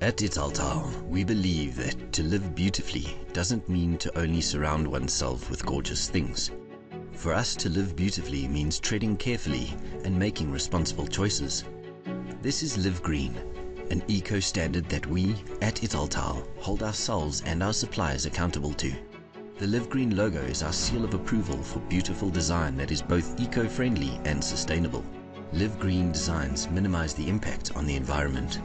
At Italtile, we believe that to live beautifully doesn't mean to only surround oneself with gorgeous things. For us, to live beautifully means treading carefully and making responsible choices. This is Live Green, an eco-standard that we, at Italtile, hold ourselves and our suppliers accountable to. The Live Green logo is our seal of approval for beautiful design that is both eco-friendly and sustainable. Live Green designs minimize the impact on the environment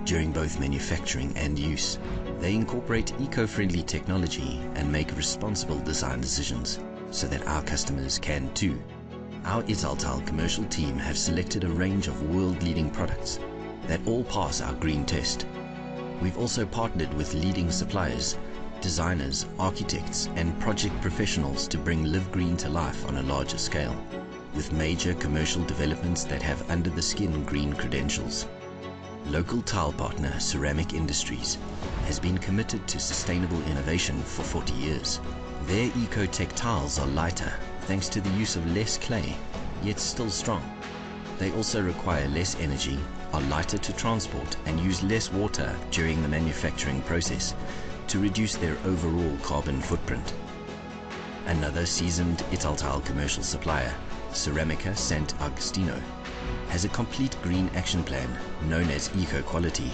during both manufacturing and use. They incorporate eco-friendly technology and make responsible design decisions so that our customers can too. Our Italtile commercial team have selected a range of world-leading products that all pass our green test. We've also partnered with leading suppliers, designers, architects, and project professionals to bring Live Green to life on a larger scale, with major commercial developments that have under-the-skin green credentials. Local tile partner Ceramic Industries has been committed to sustainable innovation for 40 years. Their Ecotech tiles are lighter thanks to the use of less clay, yet still strong. They also require less energy, are lighter to transport, and use less water during the manufacturing process to reduce their overall carbon footprint. Another seasoned Italtile commercial supplier, Ceramica Sant'Agostino, has a complete green action plan known as Eco Quality.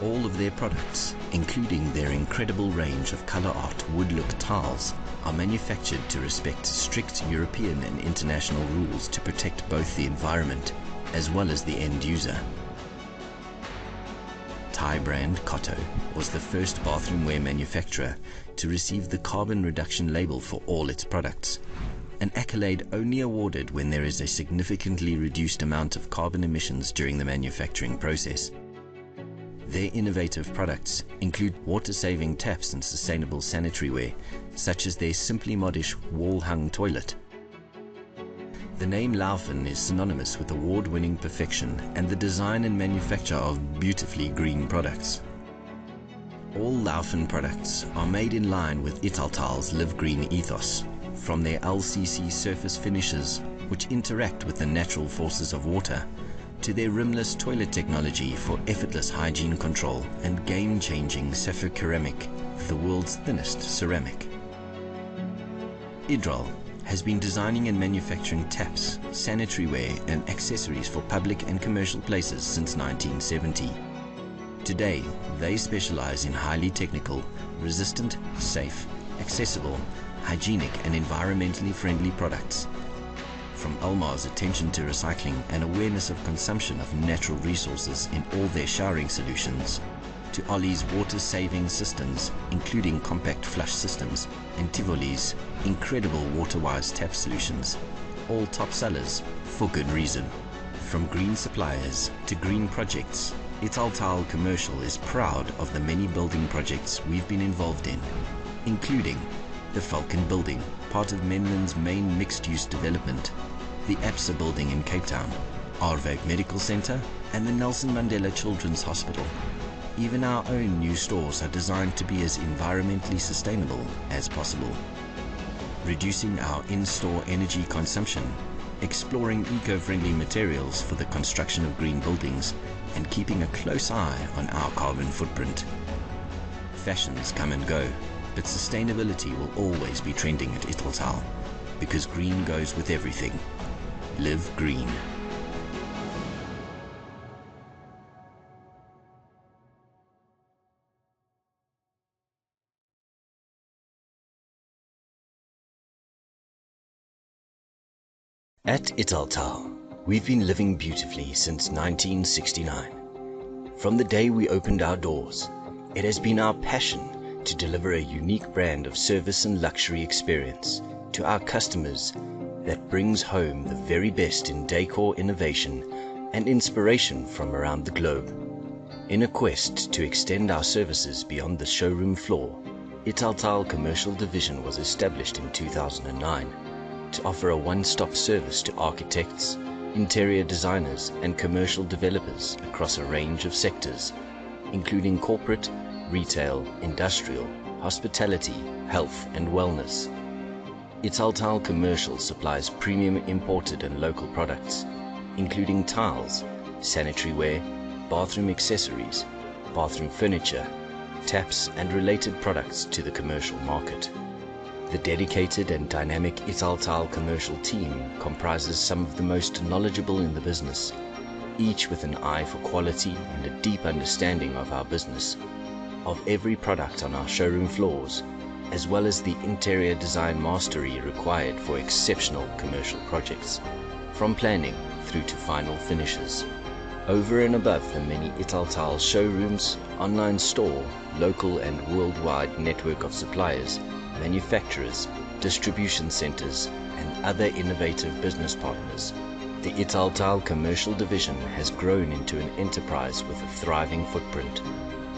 All of their products, including their incredible range of color art woodlook tiles, are manufactured to respect strict European and international rules to protect both the environment as well as the end user. Thai brand Cotto was the first bathroomware manufacturer to receive the carbon reduction label for all its products, an accolade only awarded when there is a significantly reduced amount of carbon emissions during the manufacturing process. Their innovative products include water-saving taps and sustainable sanitary ware, such as their Simply Modish wall-hung toilet. The name Laufen is synonymous with award-winning perfection and the design and manufacture of beautifully green products. All Laufen products are made in line with Italtile's Live Green ethos, from their LCC surface finishes, which interact with the natural forces of water, to their rimless toilet technology for effortless hygiene control and game-changing Ceramic, the world's thinnest ceramic. Idraul has been designing and manufacturing taps, sanitary ware, and accessories for public and commercial places since 1970. Today, they specialize in highly technical, resistant, safe, accessible, hygienic, and environmentally friendly products. From Almar's attention to recycling and awareness of consumption of natural resources in all their showering solutions, to Ollie's water-saving systems, including compact flush systems, and Tivoli's incredible water-wise tap solutions, all top sellers for good reason. From green suppliers to green projects, Italtile Commercial is proud of the many building projects we've been involved in, including the Falcon Building, part of Menlin's main mixed-use development, the APSA Building in Cape Town, Aardweg Medical Centre, and the Nelson Mandela Children's Hospital. Even our own new stores are designed to be as environmentally sustainable as possible. Reducing our in-store energy consumption, exploring eco-friendly materials for the construction of green buildings, and keeping a close eye on our carbon footprint. Fashions come and go, but sustainability will always be trending at Italtile, because green goes with everything. Live Green. At Italtile, we've been living beautifully since 1969. From the day we opened our doors, it has been our passion to deliver a unique brand of service and luxury experience to our customers that brings home the very best in decor innovation and inspiration from around the globe. In a quest to extend our services beyond the showroom floor, Italtile Commercial Division was established in 2009 to offer a one-stop service to architects, interior designers, and commercial developers across a range of sectors, including corporate, retail, industrial, hospitality, health, and wellness. Italtile Commercial supplies premium imported and local products, including tiles, sanitary ware, bathroom accessories, bathroom furniture, taps and related products to the commercial market. The dedicated and dynamic Italtile commercial team comprises some of the most knowledgeable in the business, each with an eye for quality and a deep understanding of our business, of every product on our showroom floors, as well as the interior design mastery required for exceptional commercial projects, from planning through to final finishes. Over and above the many Italtile showrooms, online store, local and worldwide network of suppliers, manufacturers, distribution centers, and other innovative business partners, the Italtile commercial division has grown into an enterprise with a thriving footprint,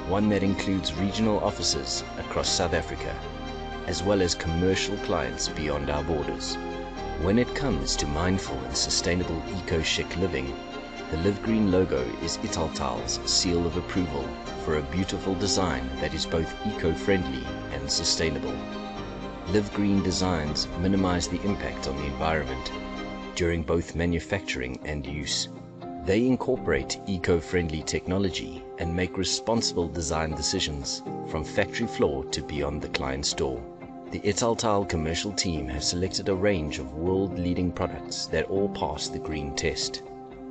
one that includes regional offices across South Africa, as well as commercial clients beyond our borders. When it comes to mindful and sustainable eco-chic living, the Live Green logo is Italtile's seal of approval for a beautiful design that is both eco-friendly and sustainable. Live Green designs minimize the impact on the environment during both manufacturing and use. They incorporate eco-friendly technology and make responsible design decisions from factory floor to beyond the client's door. The Italtile commercial team have selected a range of world-leading products that all pass the green test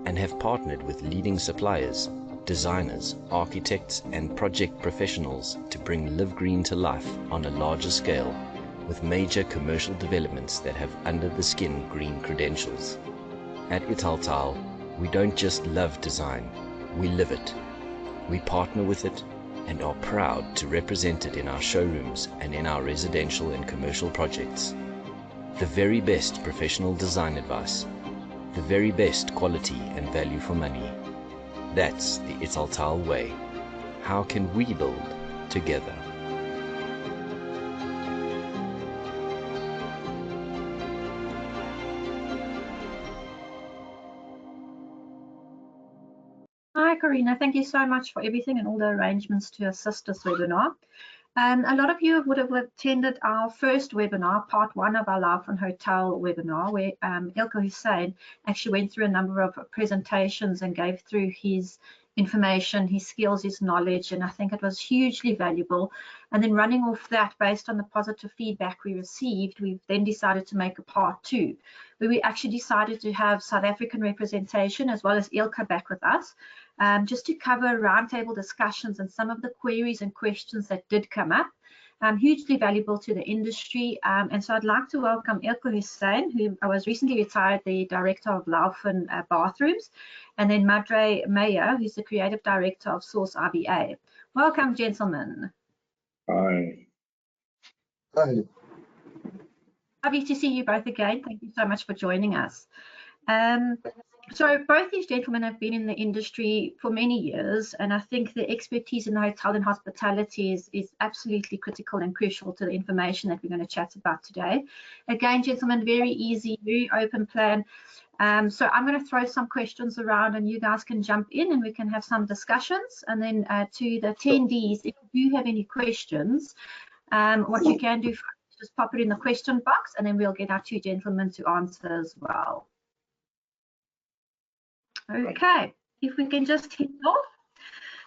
and have partnered with leading suppliers, designers, architects and project professionals to bring Live Green to life on a larger scale with major commercial developments that have under-the-skin green credentials. At Italtile, we don't just love design, we live it. We partner with it and are proud to represent it in our showrooms and in our residential and commercial projects. The very best professional design advice, the very best quality and value for money. That's the Italtile way. How can we build together? Hi, Karina. Thank you so much for everything and all the arrangements to assist this webinar. A lot of you would have attended our first webinar, part one of our Laufen Hotel webinar, where Ilko Hussein actually went through a number of presentations and gave through his information, his skills, his knowledge, and I think it was hugely valuable. And then running off that, based on the positive feedback we received, we've then decided to make a part two, where we actually decided to have South African representation as well as Ilko back with us, just to cover roundtable discussions and some of the queries and questions that did come up. Hugely valuable to the industry. And so I'd like to welcome Ilko Hussein, who was recently retired, the Director of Laufen Bathrooms, and then Madre Meyer, who's the Creative Director of Source IBA. Welcome, gentlemen. Hi. Hi. Lovely to see you both again. Thank you so much for joining us. So both these gentlemen have been in the industry for many years, and I think the expertise in the hotel and hospitality is absolutely critical and crucial to the information that we're going to chat about today. Again, gentlemen, very easy, very open plan. So I'm going to throw some questions around and you guys can jump in and we can have some discussions. And then to the attendees, if you do have any questions, what you can do is just pop it in the question box and then we'll get our two gentlemen to answer as well. Okay, if we can just hit off.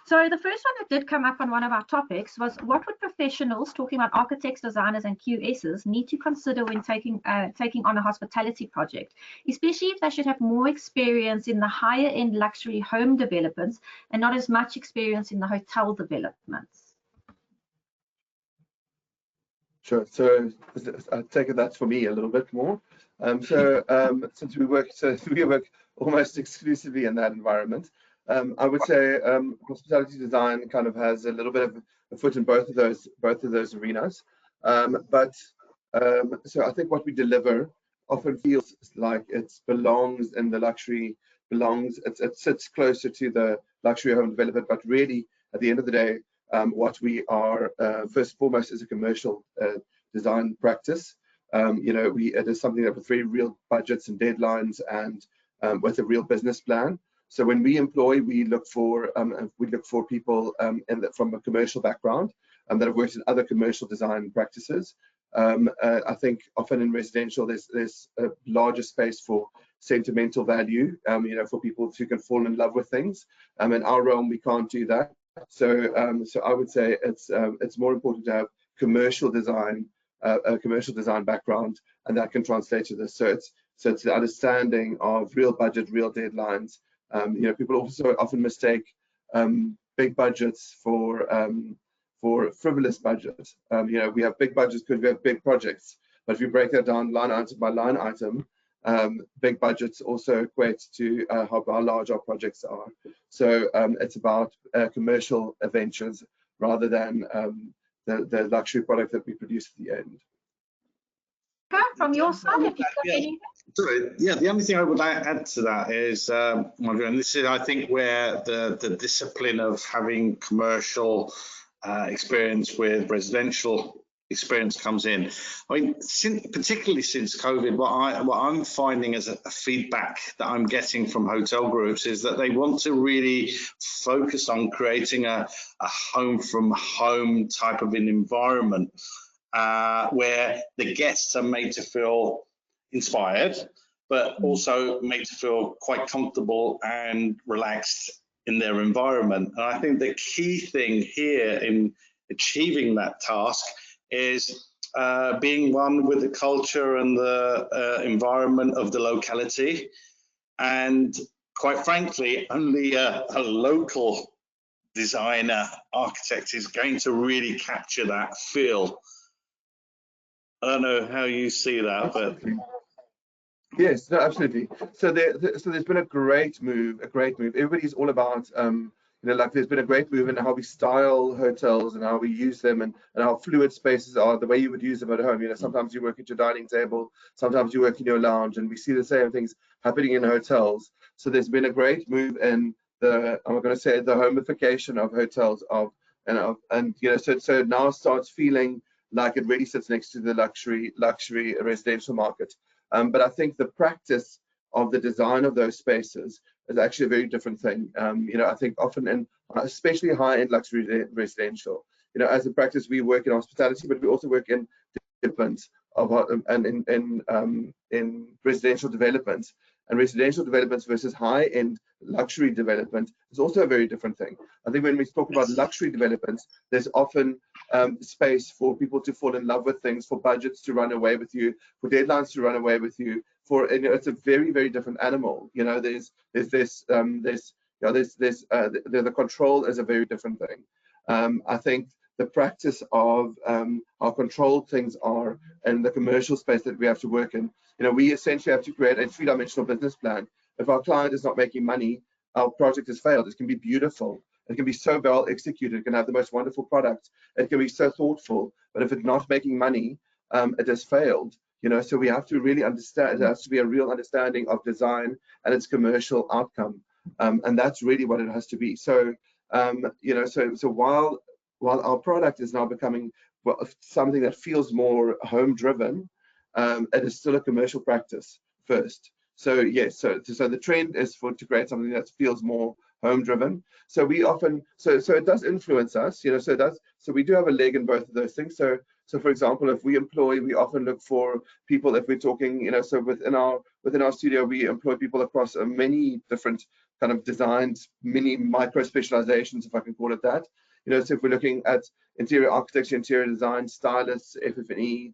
So the first one that did come up on one of our topics was, what would professionals, talking about architects, designers and QSs, need to consider when taking on a hospitality project, especially if they should have more experience in the higher end luxury home developments and not as much experience in the hotel developments? Sure. So I take it that's for me a little bit more. Since we work almost exclusively in that environment, I would say hospitality design kind of has a little bit of a foot in both of those arenas. So I think what we deliver often feels like it belongs in the luxury, it sits closer to the luxury home development, but really at the end of the day, what we are first and foremost is a commercial design practice. It is something that with very real budgets and deadlines and with a real business plan. So when we employ, we look for people from a commercial background that have worked in other commercial design practices. I think often in residential, there's a larger space for sentimental value, for people who can fall in love with things. In our realm, we can't do that. So so I would say it's more important to have commercial design, a commercial design background, and that can translate to this. So it's the understanding of real budget, real deadlines. You know, people also often mistake big budgets for frivolous budgets. You know, we have big budgets because we have big projects, but if you break that down line item by line item, big budgets also equate to how large our projects are. So it's about commercial ventures rather than the luxury product that we produce at the end. From your side, if you've got anything. Sorry, yeah, the only thing I would add to that is, Margaret, and this is, I think, where the discipline of having commercial experience with residential experience comes in. I mean, particularly since COVID, what I'm finding as a feedback that I'm getting from hotel groups is that they want to really focus on creating a home from home type of an environment where the guests are made to feel inspired, but also made to feel quite comfortable and relaxed in their environment. And I think the key thing here in achieving that task is being one with the culture and the environment of the locality. And quite frankly, only a local designer, architect is going to really capture that feel. I don't know how you see that, but yes, no, absolutely. So there's been a great move. Everybody's all about you know, like there's been a great move in how we style hotels and how we use them, and how fluid spaces are, the way you would use them at home. You know, sometimes you work at your dining table, sometimes you work in your lounge, and we see the same things happening in hotels. So there's been a great move in the, I'm going to say, the homification of hotels, and you know, so now it starts feeling like it really sits next to the luxury residential market. But I think the practice of the design of those spaces is actually a very different thing. You know, I think often, in especially high-end luxury residential, you know, as a practice, we work in hospitality, but we also work in development and in residential developments. And residential developments versus high-end luxury development is also a very different thing. I think when we talk about luxury developments, there's often space for people to fall in love with things, for budgets to run away with you, for deadlines to run away with you. You know, it's a very, very different animal. You know, the control is a very different thing. I think the practice of how controlled things are and the commercial space that we have to work in. You know, we essentially have to create a three-dimensional business plan. If our client is not making money, our project has failed. It can be beautiful. It can be so well executed. It can have the most wonderful product. It can be so thoughtful. But if it's not making money, it has failed. You know, so we have to really understand. There has to be a real understanding of design and its commercial outcome, and that's really what it has to be. So, you know, so while our product is now becoming something that feels more home-driven, it is still a commercial practice first. So yes, so the trend is to create something that feels more home-driven. So we often, so it does influence us, you know. So we do have a leg in both of those things. So for example, if we often look for people. If we're talking, you know, so within our studio, we employ people across many different kind of designs, mini micro specializations, if I can call it that. You know, so if we're looking at interior architecture, interior design, stylists, FF&E,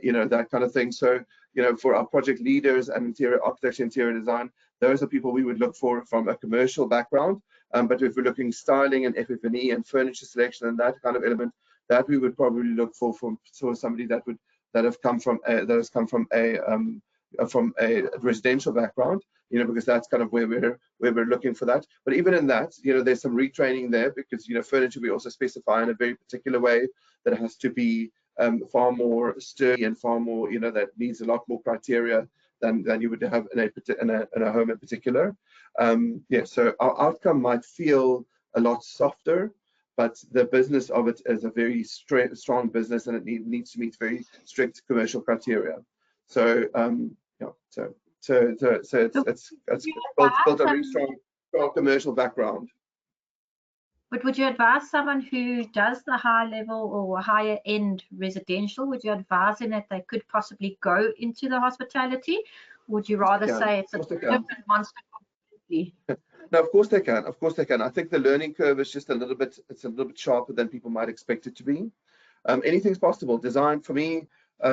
you know, that kind of thing. So, you know, for our project leaders and interior architecture, interior design, those are people we would look for from a commercial background. But if we're looking styling and FF&E and furniture selection and that kind of element, that we would probably look for somebody that has come from a residential background, you know, because that's kind of where we're looking for that. But even in that, you know, there's some retraining there, because, you know, furniture we also specify in a very particular way that it has to be far more sturdy and far more, you know, that needs a lot more criteria than you would have in a home in particular. Yeah, so our outcome might feel a lot softer, but the business of it is a very strong business, and it needs to meet very strict commercial criteria. So yeah, so it's built a very strong commercial background. But would you advise someone who does the high level or higher end residential, would you advise them that they could possibly go into the hospitality? Would you rather say it's a different monster completely? No, of course they can. Of course they can. I think the learning curve is just a little bit, it's a little bit sharper than people might expect it to be. Anything's possible. Design for me,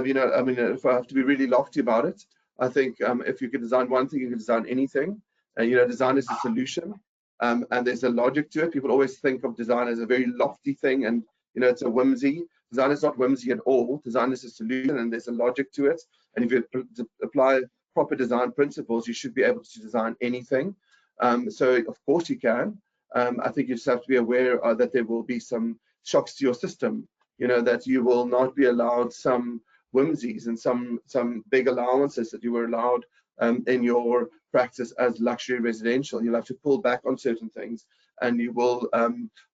you know, I mean, if I have to be really lofty about it, I think if you can design one thing, you can design anything. And, you know, design is a solution, and there's a logic to it. People always think of design as a very lofty thing, and, you know, it's a whimsy. Design is not whimsy at all. Design is a solution, and there's a logic to it. And if you apply proper design principles, you should be able to design anything. So of course you can. I think you just have to be aware that there will be some shocks to your system, you know, that you will not be allowed some whimsies and some big allowances that you were allowed in your practice as luxury residential. You'll have to pull back on certain things, and you will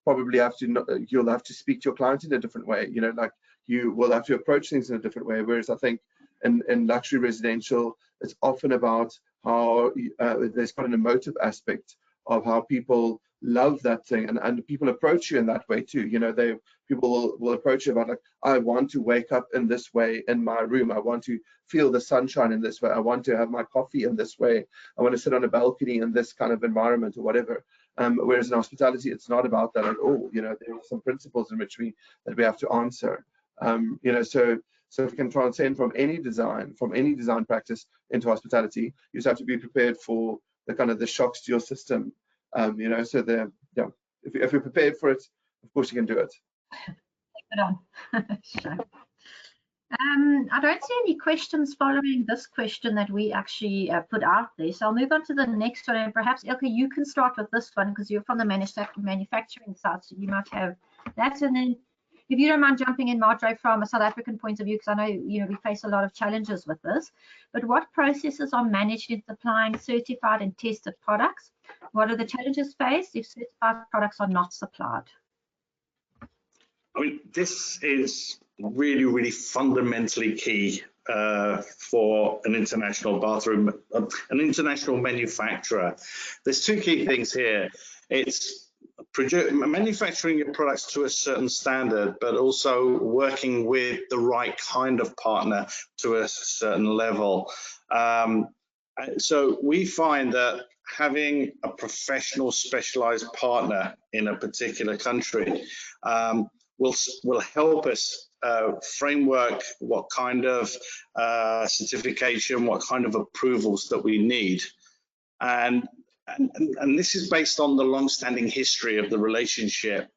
probably have to, you'll have to speak to your client in a different way, you know, like you will have to approach things in a different way. Whereas I think in luxury residential, it's often about how there's quite an emotive aspect of how people love that thing, and people approach you in that way too. You know, people will approach you about, like, I want to wake up in this way in my room. I want to feel the sunshine in this way. I want to have my coffee in this way. I want to sit on a balcony in this kind of environment or whatever. Whereas in hospitality, it's not about that at all. You know, there are some principles in which we have to answer. You know, so if you can transcend from any design practice into hospitality, you just have to be prepared for the kind of the shocks to your system. You know, so if you're prepared for it, of course you can do it. Good on. Sure. I don't see any questions following this question that we actually put out there. So I'll move on to the next one, and perhaps Ilke, you can start with this one because you're from the manufacturing side, so you might have that. And then, if you don't mind jumping in, Marjorie, from a South African point of view, because I know, you know, we face a lot of challenges with this, but what processes are managed in supplying certified and tested products? What are the challenges faced if certified products are not supplied? I mean, this is really, really fundamentally key for an international bathroom, an international manufacturer. There's two key things here. It's manufacturing your products to a certain standard, but also working with the right kind of partner to a certain level. So we find that having a professional specialized partner in a particular country will help us framework what kind of certification, what kind of approvals that we need. And this is based on the long-standing history of the relationship.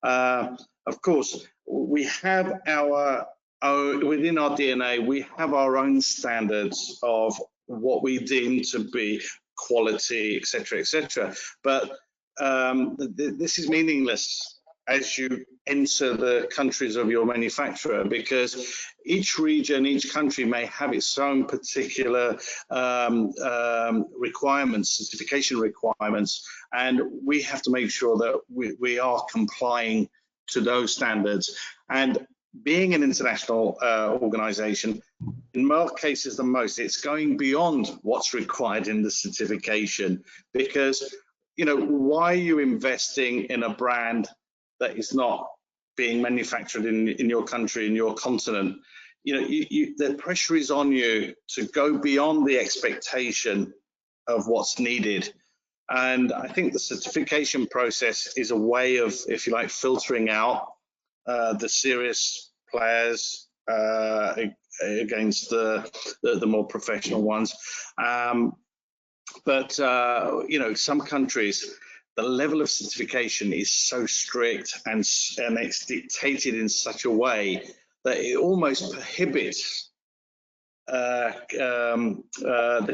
Of course, we have within our DNA, we have our own standards of what we deem to be quality, etc., etc. But this is meaningless as you enter the countries of your manufacturer, because each region, each country may have its own particular requirements, certification requirements, and we have to make sure that we are complying to those standards. And being an international organization, in most cases the most, it's going beyond what's required in the certification, because, you know, why are you investing in a brand that is not being manufactured in your country, in your continent? You know, the pressure is on you to go beyond the expectation of what's needed. And I think the certification process is a way of, if you like, filtering out the serious players against the more professional ones. But you know, some countries, the level of certification is so strict and it's dictated in such a way that it almost prohibits the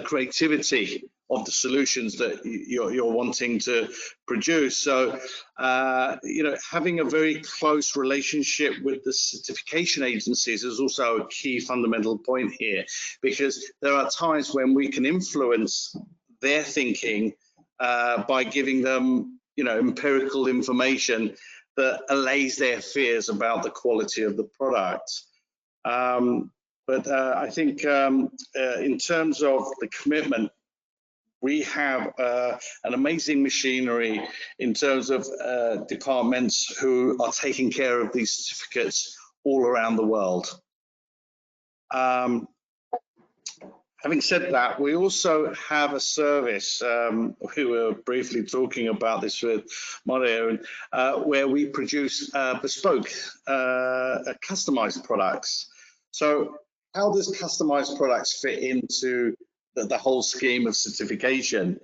creativity of the solutions that you're wanting to produce. So, you know, having a very close relationship with the certification agencies is also a key fundamental point here, because there are times when we can influence their thinking by giving them, you know, empirical information that allays their fears about the quality of the product. But I think in terms of the commitment, we have an amazing machinery in terms of departments who are taking care of these certificates all around the world. Having said that, we also have a service, we were briefly talking about this with Mario, where we produce bespoke, customized products. So how does customized products fit into the whole scheme of certification?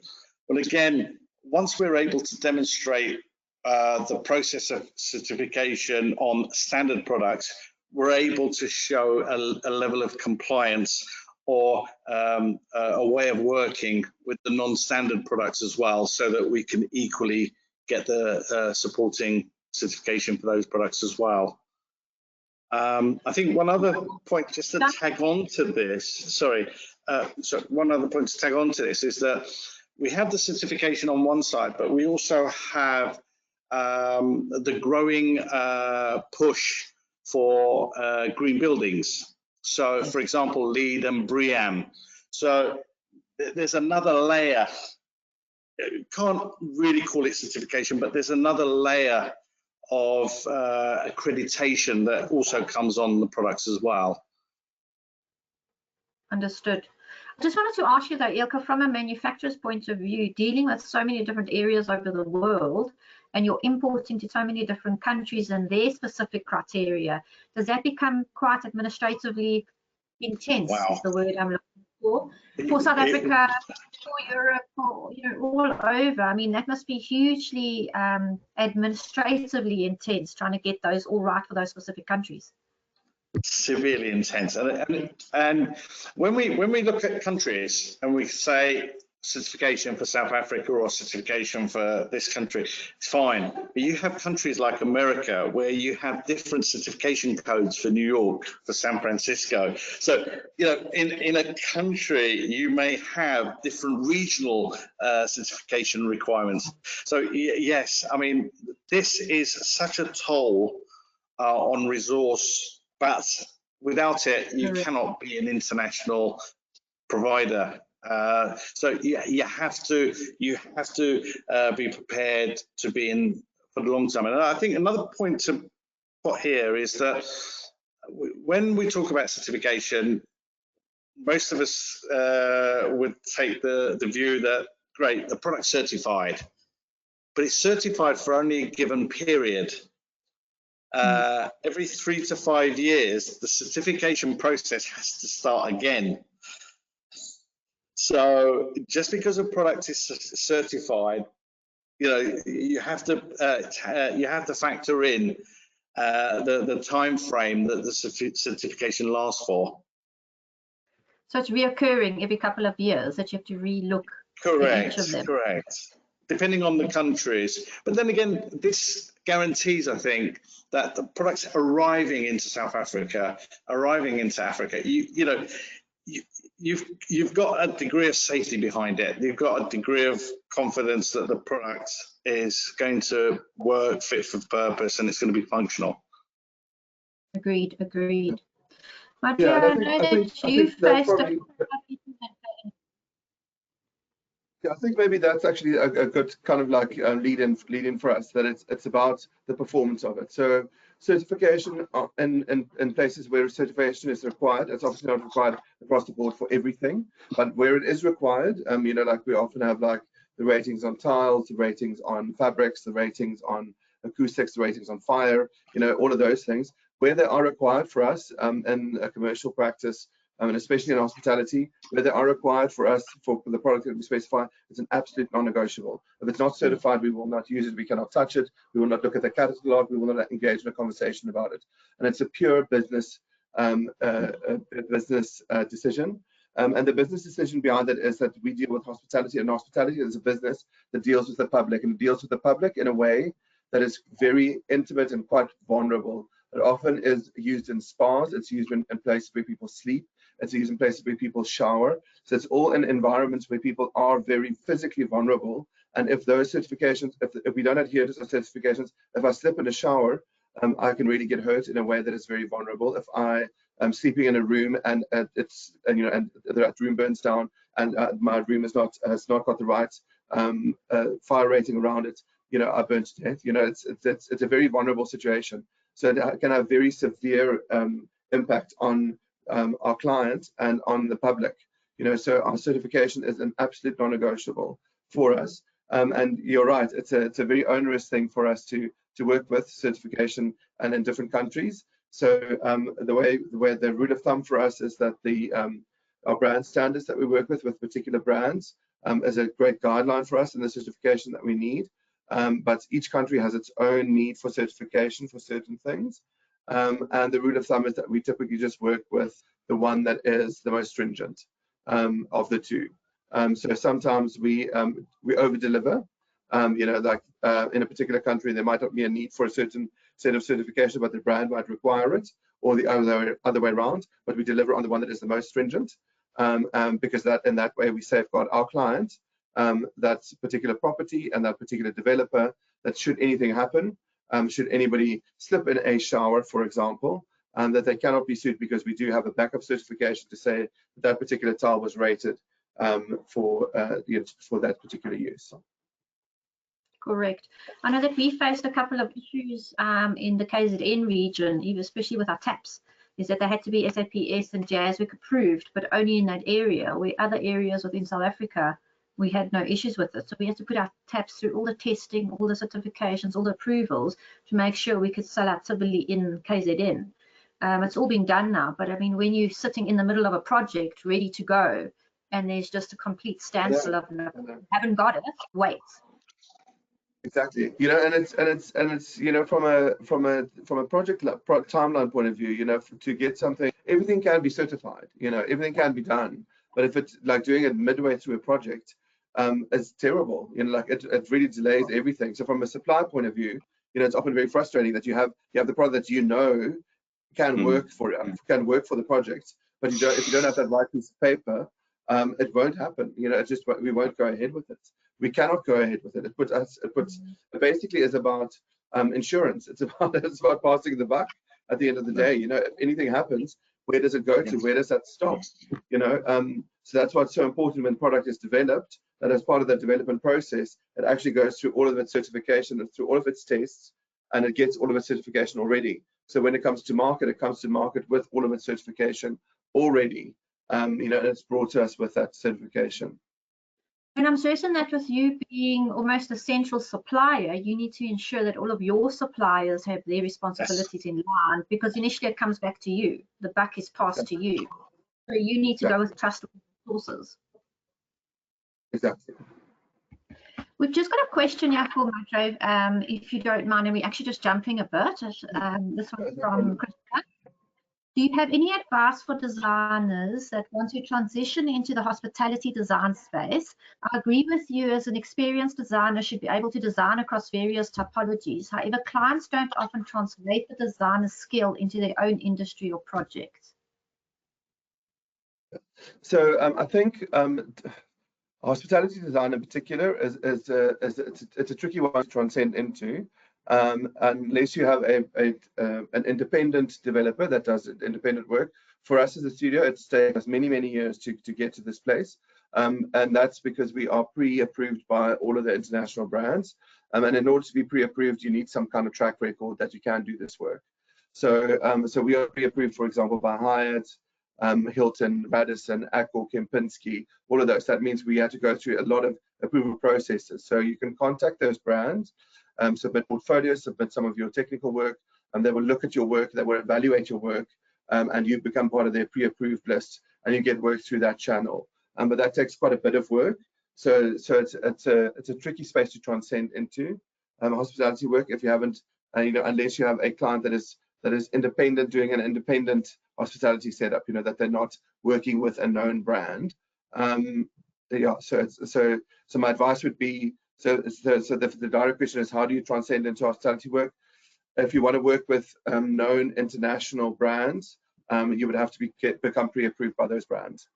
Well, again, once we're able to demonstrate the process of certification on standard products, we're able to show a level of compliance or a way of working with the non-standard products as well, so that we can equally get the supporting certification for those products as well. I think one other point just to tag on to this, one other point to tag on to this is that we have the certification on one side, but we also have the growing push for green buildings. So, for example, LEED and BREEAM. So there's another layer. Can't really call it certification, but there's another layer of accreditation that also comes on the products as well. Understood. I just wanted to ask you though, Ilka, from a manufacturer's point of view, dealing with so many different areas over the world, and you're importing to so many different countries and their specific criteria, does that become quite administratively intense? Wow. Is the word I'm looking for South Africa, for Europe, for, you know, all over? I mean, that must be hugely administratively intense, trying to get those all right for those specific countries. Severely intense, and when we look at countries and we say certification for South Africa or certification for this country, it's fine. But you have countries like America where you have different certification codes for New York, for San Francisco. So, you know, in a country, you may have different regional certification requirements. So, yes, I mean, this is such a toll on resource, but without it, you cannot be an international provider. So you have to be prepared to be in for the long term. And I think another point to put here is that when we talk about certification, most of us would take the view that, great, the product's certified, but it's certified for only a given period. Every 3 to 5 years, the certification process has to start again. So just because a product is certified, you know, you have to factor in the time frame that the certification lasts for. So it's reoccurring every couple of years that you have to relook at each of them. Correct. Depending on the countries. But then again, this guarantees, I think, that the products arriving into South Africa, you've got a degree of safety behind it. You've got a degree of confidence that the product is going to work, fit for purpose, and it's going to be functional. Agreed. I think maybe that's actually a good kind of like lead in for us, that it's about the performance of it. So certification in places where certification is required, it's obviously not required across the board for everything, but where it is required, you know, like we often have like the ratings on tiles, the ratings on fabrics, the ratings on acoustics, the ratings on fire, you know, all of those things, where they are required for us in a commercial practice, and especially in hospitality, where they are required for us for the product that we specify, it's an absolute non-negotiable. If it's not certified, we will not use it, we cannot touch it, we will not look at the catalog, we will not engage in a conversation about it. And it's a pure business decision. And the business decision behind it is that we deal with hospitality, and hospitality is a business that deals with the public, and it deals with the public in a way that is very intimate and quite vulnerable. It often is used in spas, it's used in places where people sleep, it's used in places where people shower. So it's all in environments where people are very physically vulnerable. And if those certifications, if we don't adhere to those certifications, if I slip in a shower, I can really get hurt in a way that is very vulnerable. If I am sleeping in a room and that room burns down and my room has not got the right fire rating around it, you know, I burn to death. You know, it's a very vulnerable situation. So it can have very severe impact on our clients and on the public. So our certification is an absolute non-negotiable for us. And you're right, it's a very onerous thing for us to work with certification and in different countries. So the rule of thumb for us is that our brand standards that we work with particular brands is a great guideline for us in the certification that we need. But each country has its own need for certification for certain things. And the rule of thumb is that we typically just work with the one that is the most stringent of the two. So sometimes we over-deliver. Like in a particular country, there might not be a need for a certain set of certification, but the brand might require it, or the other way around. But we deliver on the one that is the most stringent, because in that way we safeguard our client, that particular property and that particular developer, that should anything happen, should anybody slip in a shower, for example, that they cannot be sued, because we do have a backup certification to say that particular tile was rated for that particular use. Correct. I know that we faced a couple of issues in the KZN region, especially with our taps, is that they had to be SAPS and JASWIC approved, but only in that area, where other areas within South Africa, we had no issues with it. So we had to put our taps through all the testing, all the certifications, all the approvals to make sure we could sell out civilly in KZN. It's all been done now, but I mean, when you're sitting in the middle of a project ready to go, and there's just a complete standstill of haven't got it, wait. Exactly, and it's from a project timeline point of view, to get something, everything can be certified, everything can be done, but if it's like doing it midway through a project, it's terrible, like it really delays everything. So from a supply point of view, it's often very frustrating that you have the product that can work for the project, but if you don't have that right piece of paper, it won't happen. We won't go ahead with it. We cannot go ahead with it. It basically is about insurance. It's about passing the buck at the end of the day. If anything happens, where does it go to? Where does that stop? So that's what's so important when product is developed, that as part of the development process, it actually goes through all of its certification and through all of its tests, and it gets all of its certification already. So when it comes to market, it comes to market with all of its certification already. And it's brought to us with that certification. And I'm certain that with you being almost a central supplier, you need to ensure that all of your suppliers have their responsibilities in line, because initially it comes back to you. The buck is passed to you. So you need to go with trustworthy sources. Exactly. We've just got a question here for Madre, if you don't mind, and we're actually just jumping a bit. This one's from Christina. Do you have any advice for designers that want to transition into the hospitality design space? I agree with you, as an experienced designer should be able to design across various typologies. However, clients don't often translate the designer's skill into their own industry or projects. So I think hospitality design in particular it's a tricky one to transcend into. Unless you have an independent developer that does independent work. For us as a studio, it's taken us many years to get to this place, and that's because we are pre-approved by all of the international brands, and in order to be pre-approved, you need some kind of track record that you can do this work. So we are pre-approved, for example, by Hyatt, Hilton, Radisson, Accor, Kempinski, all of those. That means we had to go through a lot of approval processes. So you can contact those brands, submit portfolios, submit some of your technical work, and they will look at your work, they will evaluate your work, and you become part of their pre-approved list, and you get work through that channel. But that takes quite a bit of work. So it's a tricky space to transcend into hospitality work if you haven't, unless you have a client that is independent, doing an independent hospitality setup, that they're not working with a known brand. So my advice would be, so the direct question is, how do you transcend into hospitality work? If you want to work with known international brands, you would have to become pre-approved by those brands.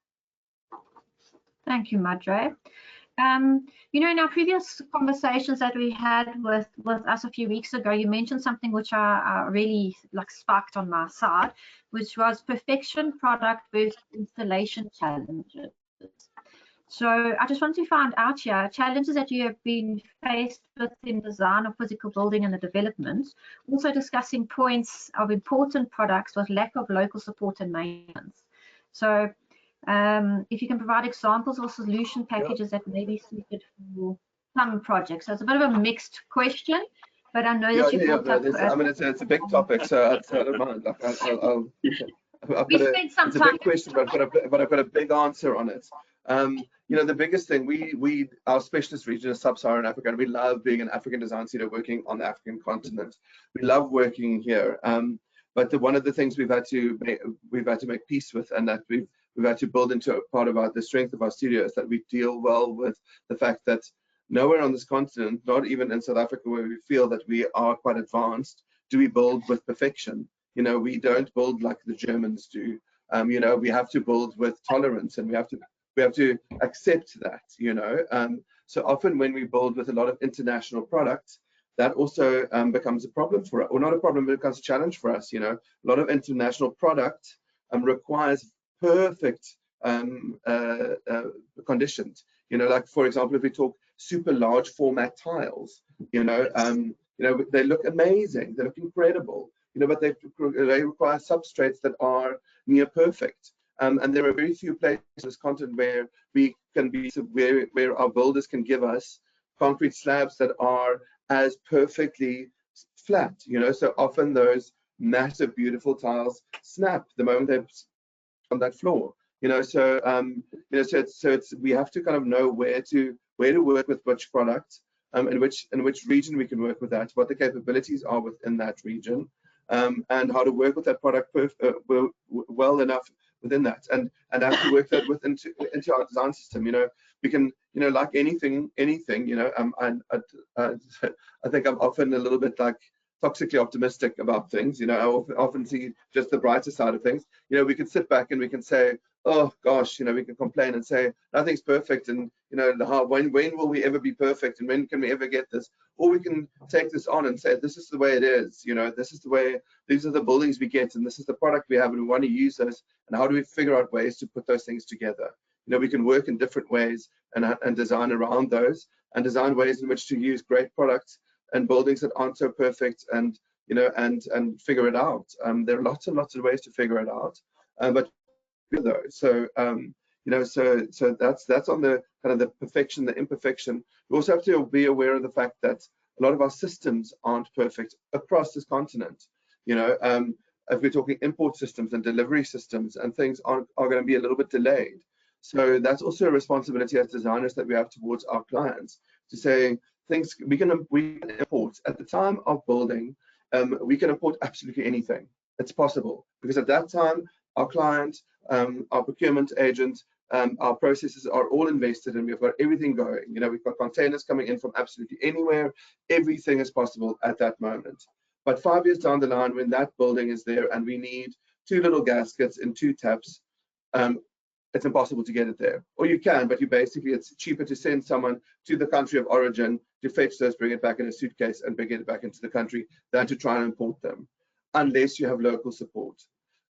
Thank you, Madre. In our previous conversations that we had with us a few weeks ago, you mentioned something which I really sparked on my side, which was perfection product versus installation challenges. So I just want to find out here, challenges that you have been faced with in design of physical building and the development, also discussing points of important products with lack of local support and maintenance. So If you can provide examples or solution packages that may be suited for some projects. So it's a bit of a mixed question, but I know that you brought up. I mean, it's a big topic, so I don't mind. Like, it's a big question, but I've got a big answer on it. You know, the biggest thing, our specialist region is sub-Saharan Africa, and we love being an African design studio working on the African continent. We love working here. But one of the things we've had to make peace with, and that we've had to build into a part of the strength of our studio, is that we deal well with the fact that nowhere on this continent, not even in South Africa, where we feel that we are quite advanced, do we build with perfection. You know, we don't build like the Germans do. You know, we have to build with tolerance, and we have to accept that. You know, so often when we build with a lot of international products, that also becomes a problem for us, or not a problem, but it becomes a challenge for us. You know, a lot of international product requires perfect conditions. You know, like for example, if we talk super large format tiles, you know, they look amazing, they look incredible, you know, but they require substrates that are near perfect. And there are very few places in this continent where we can be, where our builders can give us concrete slabs that are as perfectly flat, you know. So often those massive, beautiful tiles snap the moment they're on that floor, you know. So you know, so it's we have to kind of know where to work with which product, in which region we can work with that, what the capabilities are within that region, and how to work with that product well enough within that, and have to work that into our design system. You know, we can, you know, like anything, you know, I think I'm often a little bit like toxically optimistic about things. You know, I often see just the brighter side of things. You know, we can sit back and we can say, oh gosh, you know, we can complain and say nothing's perfect, and you know, when will we ever be perfect, and when can we ever get this? Or we can take this on and say, this is the way it is. You know, this is the way, these are the buildings we get, and this is the product we have, and we want to use those. And how do we figure out ways to put those things together? You know, we can work in different ways and design around those, and design ways in which to use great products and buildings that aren't so perfect, and you know, and figure it out. There are lots and lots of ways to figure it out, but though, so you know, so that's on the kind of the perfection, the imperfection. We also have to be aware of the fact that a lot of our systems aren't perfect across this continent. You know, if we're talking import systems and delivery systems, and things are going to be a little bit delayed. So that's also a responsibility as designers that we have towards our clients, to say things we can import at the time of building. We can import absolutely anything. It's possible, because at that time our client, our procurement agent, our processes are all invested, and we've got everything going. You know, we've got containers coming in from absolutely anywhere. Everything is possible at that moment. But 5 years down the line, when that building is there and we need 2 little gaskets and 2 taps, it's impossible to get it there. Or you can, but it's cheaper to send someone to the country of origin to fetch those, bring it back in a suitcase, and bring it back into the country, than to try and import them, unless you have local support.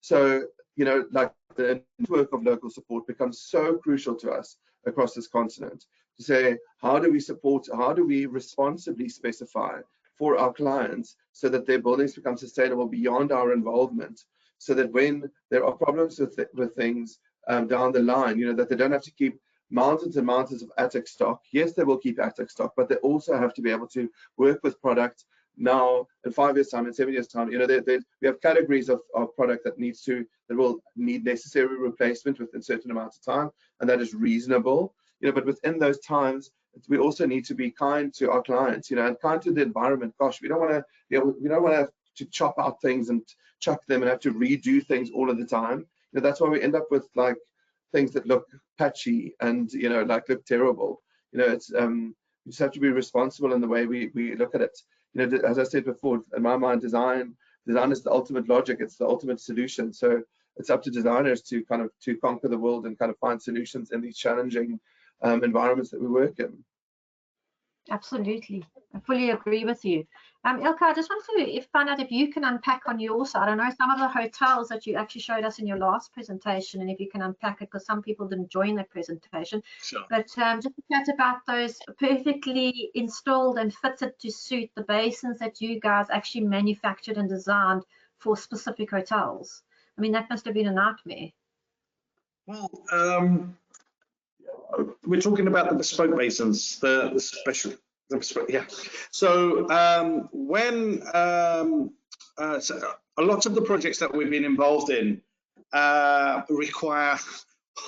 So, you know, like the network of local support becomes so crucial to us across this continent, to say, how do we support, how do we responsibly specify for our clients so that their buildings become sustainable beyond our involvement, so that when there are problems with things down the line, you know, that they don't have to keep mountains and mountains of attic stock. Yes, they will keep attic stock, but they also have to be able to work with product now in 5 years time, in 7 years time. You know, we have categories of product that will need necessary replacement within certain amounts of time, and that is reasonable. You know, but within those times, we also need to be kind to our clients, you know, and kind to the environment. Gosh, we don't want to, you know, we don't want to have to chop out things and chuck them and have to redo things all of the time. You know, that's why we end up with like things that look patchy and, you know, like look terrible. You know, it's we just have to be responsible in the way we look at it. You know, as I said before, in my mind, design is the ultimate logic. It's the ultimate solution. So it's up to designers to kind of conquer the world and kind of find solutions in these challenging environments that we work in. Absolutely, I fully agree with you. Ilka, I just want to find out if you can unpack on your side. I know some of the hotels that you actually showed us in your last presentation, and if you can unpack it, because some people didn't join that presentation. Sure. But just to chat about those perfectly installed and fitted to suit the basins that you guys actually manufactured and designed for specific hotels. I mean, that must have been a nightmare. Well, we're talking about the bespoke basins, the special, the bespoke, yeah. So so a lot of the projects that we've been involved in require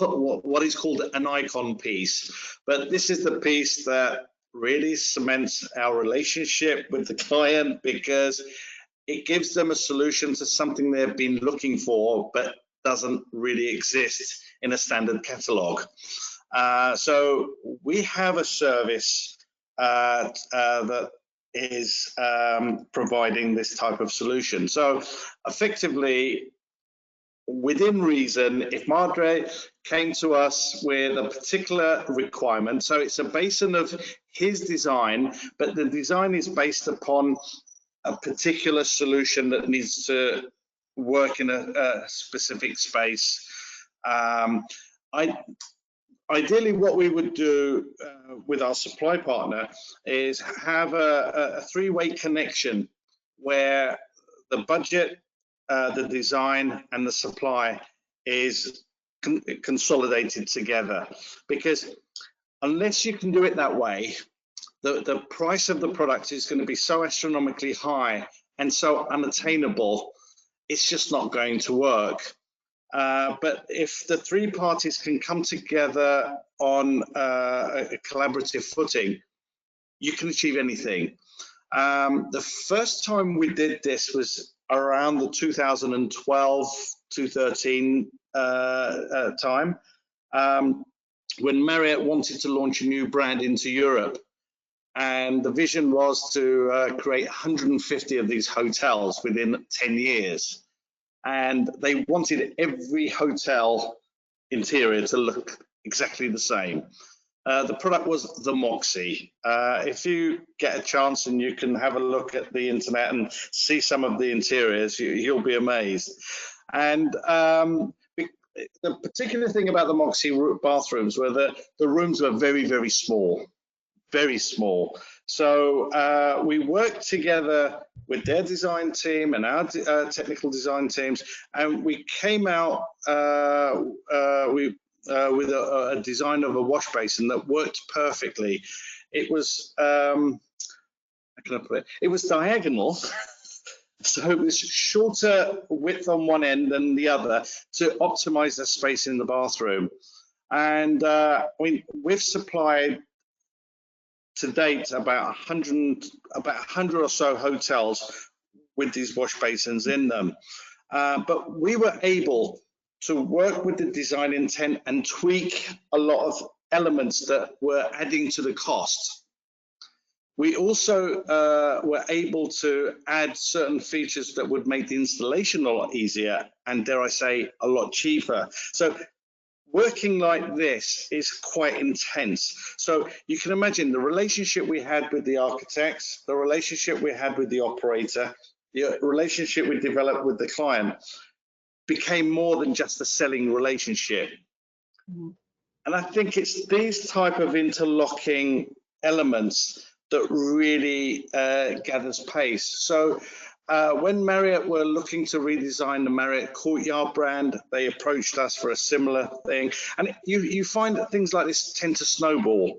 what is called an icon piece, but this is the piece that really cements our relationship with the client, because it gives them a solution to something they've been looking for but doesn't really exist in a standard catalog. So we have a service that is providing this type of solution. So effectively, within reason, if Madre came to us with a particular requirement, so it's a basin of his design, but the design is based upon a particular solution that needs to work in a specific space. Ideally, what we would do with our supply partner is have a three-way connection where the budget, the design, and the supply is consolidated together. Because unless you can do it that way, the price of the product is going to be so astronomically high and so unattainable, it's just not going to work. But if the three parties can come together on a collaborative footing, you can achieve anything. The first time we did this was around the 2012-2013 time, when Marriott wanted to launch a new brand into Europe. And the vision was to create 150 of these hotels within 10 years. And they wanted every hotel interior to look exactly the same. The product was the Moxie. If you get a chance and you can have a look at the internet and see some of the interiors, you'll be amazed. And the particular thing about the Moxie bathrooms were that the rooms were very, very small. Very small. So we worked together with their design team and our technical design teams, and we came out with a design of a wash basin that worked perfectly. It was, how can I put it? It was diagonal. So it was shorter width on one end than the other to optimize the space in the bathroom. And we've supplied to date about 100 or so hotels with these wash basins in them. But we were able to work with the design intent and tweak a lot of elements that were adding to the cost. We also were able to add certain features that would make the installation a lot easier and, dare I say, a lot cheaper. So working like this is quite intense. So you can imagine the relationship we had with the architects, the relationship we had with the operator, the relationship we developed with the client became more than just a selling relationship. Mm-hmm. And I think it's these type of interlocking elements that really gathers pace. So when Marriott were looking to redesign the Marriott Courtyard brand, they approached us for a similar thing. And you find that things like this tend to snowball.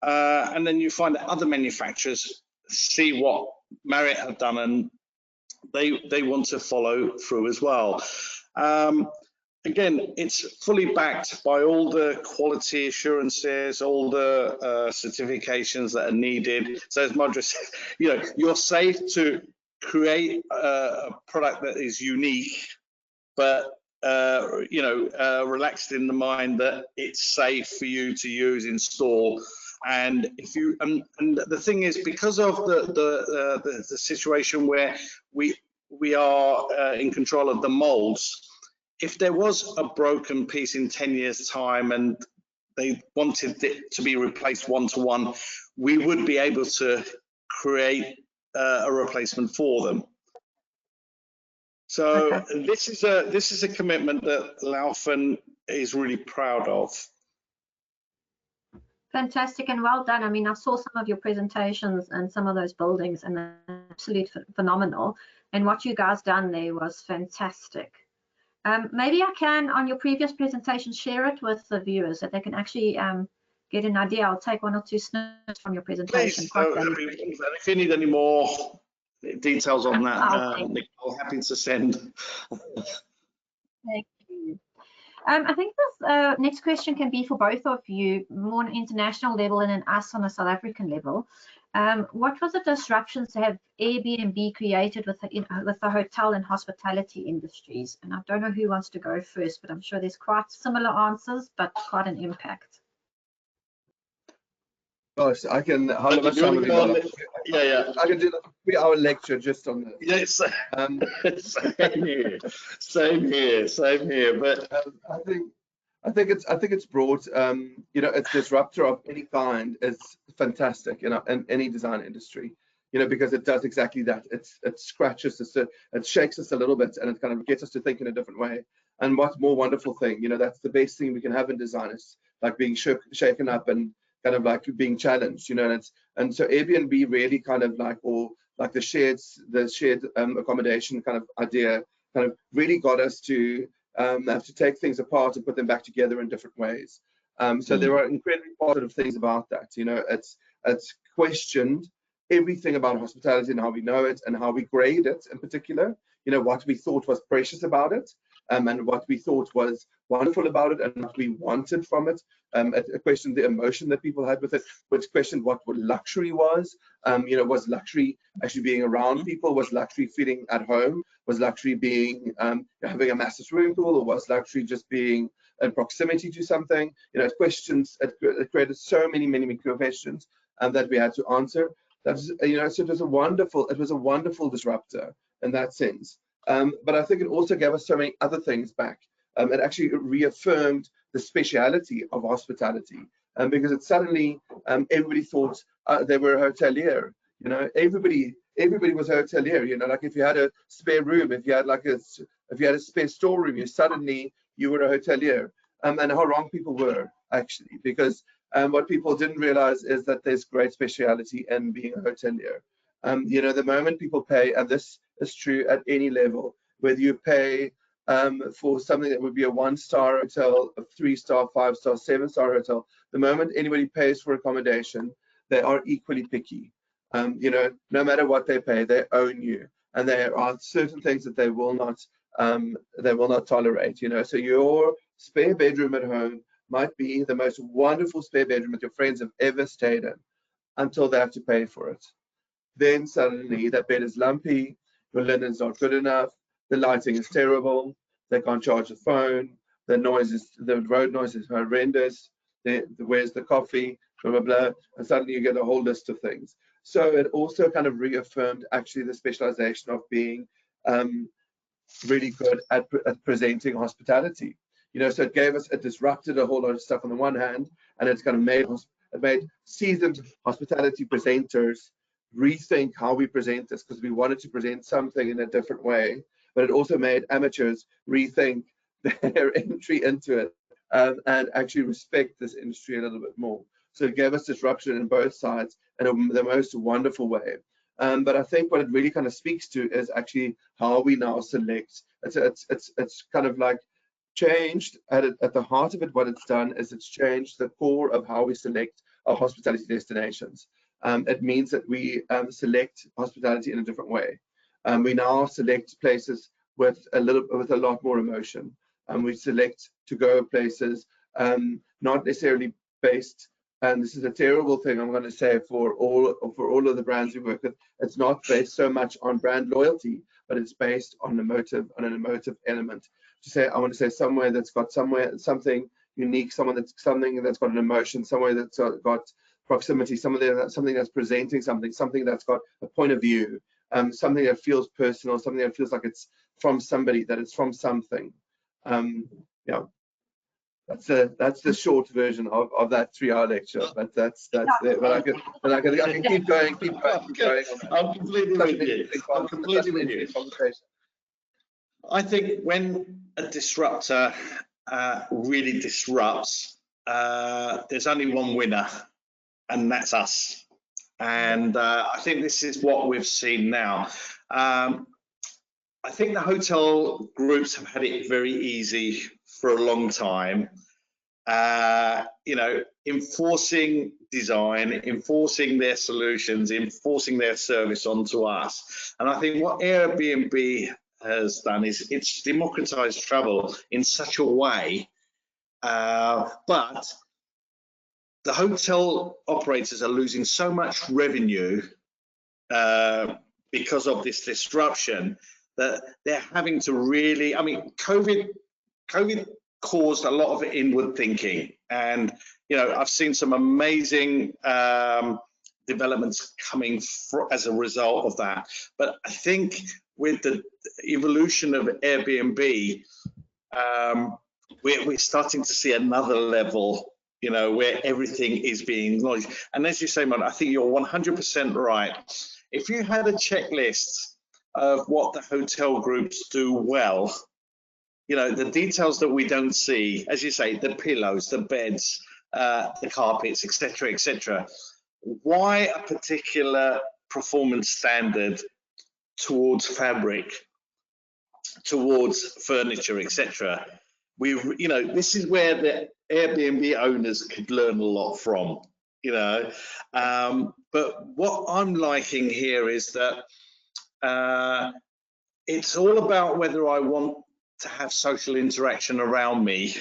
And then you find that other manufacturers see what Marriott have done and they want to follow through as well. Again, it's fully backed by all the quality assurances, all the certifications that are needed. So as Madre said, you're safe to create a product that is unique, but relaxed in the mind that it's safe for you to use, install. And if you and the thing is, because of the situation where we are in control of the molds, if there was a broken piece in 10 years time and they wanted it to be replaced one-to-one, we would be able to create a replacement for them. So okay. This is a commitment that Laufen is really proud of. Fantastic and well done. I mean, I saw some of your presentations and some of those buildings, and they're absolutely phenomenal. And what you guys done there was fantastic. Maybe I can, on your previous presentation, share it with the viewers that they can actually get an idea. I'll take 1 or 2 snippets from your presentation. Please, if you need any more details on that, Nicole, happy to send. Thank you. I think this next question can be for both of you, more on an international level and then us on a South African level. What was the disruptions that have Airbnb created with the hotel and hospitality industries? And I don't know who wants to go first, but I'm sure there's quite similar answers, but quite an impact. Gosh, I can. How much Yeah, I can do a 3-hour lecture just on this. Yes. Same here. But I think it's broad. You know, it's disruptor of any kind is fantastic, you know, in any design industry. You know, because it does exactly that. It scratches us, it shakes us a little bit, and it kind of gets us to think in a different way. And what more wonderful thing, you know, that's the best thing we can have in design, is like being shaken up and kind of like being challenged, you know. And so Airbnb really kind of like, or like the shared accommodation kind of idea, kind of really got us to have to take things apart and put them back together in different ways. So there are incredibly positive things about that. You know, it's questioned everything about hospitality and how we know it and how we grade it in particular. You know, what we thought was precious about it, and what we thought was wonderful about it, and what we wanted from it. It questioned the emotion that people had with it, which questioned what luxury was. You know, was luxury actually being around people? Was luxury feeling at home? Was luxury being having a massive swimming pool, or was luxury just being in proximity to something? You know, it created so many questions that we had to answer. That's, you know, so it was a wonderful disruptor in that sense. But I think it also gave us so many other things back. It actually reaffirmed the speciality of hospitality, because it suddenly everybody thought they were a hotelier. You know, everybody was a hotelier. You know, like if you had a spare room, if you had a spare storeroom, you were a hotelier. And how wrong people were actually, because what people didn't realize is that there's great speciality in being a hotelier. You know, the moment people pay, and this is true at any level, whether you pay for something that would be a 1-star hotel, a 3-star, 5-star, 7-star hotel, the moment anybody pays for accommodation, they are equally picky. You know, no matter what they pay, they own you, and there are certain things that they will not tolerate. You know, so your spare bedroom at home might be the most wonderful spare bedroom that your friends have ever stayed in, until they have to pay for it. Then suddenly that bed is lumpy, your linen's not good enough, the lighting is terrible, they can't charge the phone, the road noise is horrendous, where's the coffee, blah, blah, blah, and suddenly you get a whole list of things. So it also kind of reaffirmed actually the specialization of being really good at presenting hospitality. You know, so it disrupted a whole lot of stuff on the one hand, and it's kind of made seasoned hospitality presenters rethink how we present this, because we wanted to present something in a different way. But it also made amateurs rethink their entry into it, and actually respect this industry a little bit more. So it gave us disruption in both sides in the most wonderful way. But I think what it really kind of speaks to is actually how we now select. It's kind of like changed at the heart of it. What it's done is it's changed the core of how we select our hospitality destinations. It means that we select hospitality in a different way. We now select places with a lot more emotion. We select to go places not necessarily based. And this is a terrible thing I'm going to say for all of the brands we work with. It's not based so much on brand loyalty, but it's based on an emotive element. To say, I want to say somewhere that's got something unique, something that's got an emotion, somewhere that's got proximity, something that's presenting something that's got a point of view, something that feels personal, something that feels like it's from somebody, that it's from something. Yeah. That's the short version of that 3-hour lecture, but that's it. But I can keep going. I'm completely with you. I think when a disruptor really disrupts, there's only one winner, and that's us. And I think this is what we've seen now. I think the hotel groups have had it very easy for a long time. You know, enforcing design, enforcing their solutions, enforcing their service onto us. And I think what Airbnb has done is it's democratized travel in such a way, but the hotel operators are losing so much revenue because of this disruption that they're having to really, I mean, COVID caused a lot of inward thinking, and you know, I've seen some amazing developments coming as a result of that. But I think with the evolution of Airbnb, we're starting to see another level, you know, where everything is being acknowledged. And as you say, man, I think you're 100% right. If you had a checklist of what the hotel groups do well, you know, the details that we don't see, as you say, the pillows, the beds, the carpets, etc., etc. Why a particular performance standard towards fabric, towards furniture, etc.? You know, this is where the Airbnb owners could learn a lot from, you know. But what I'm liking here is that it's all about whether I want to have social interaction around me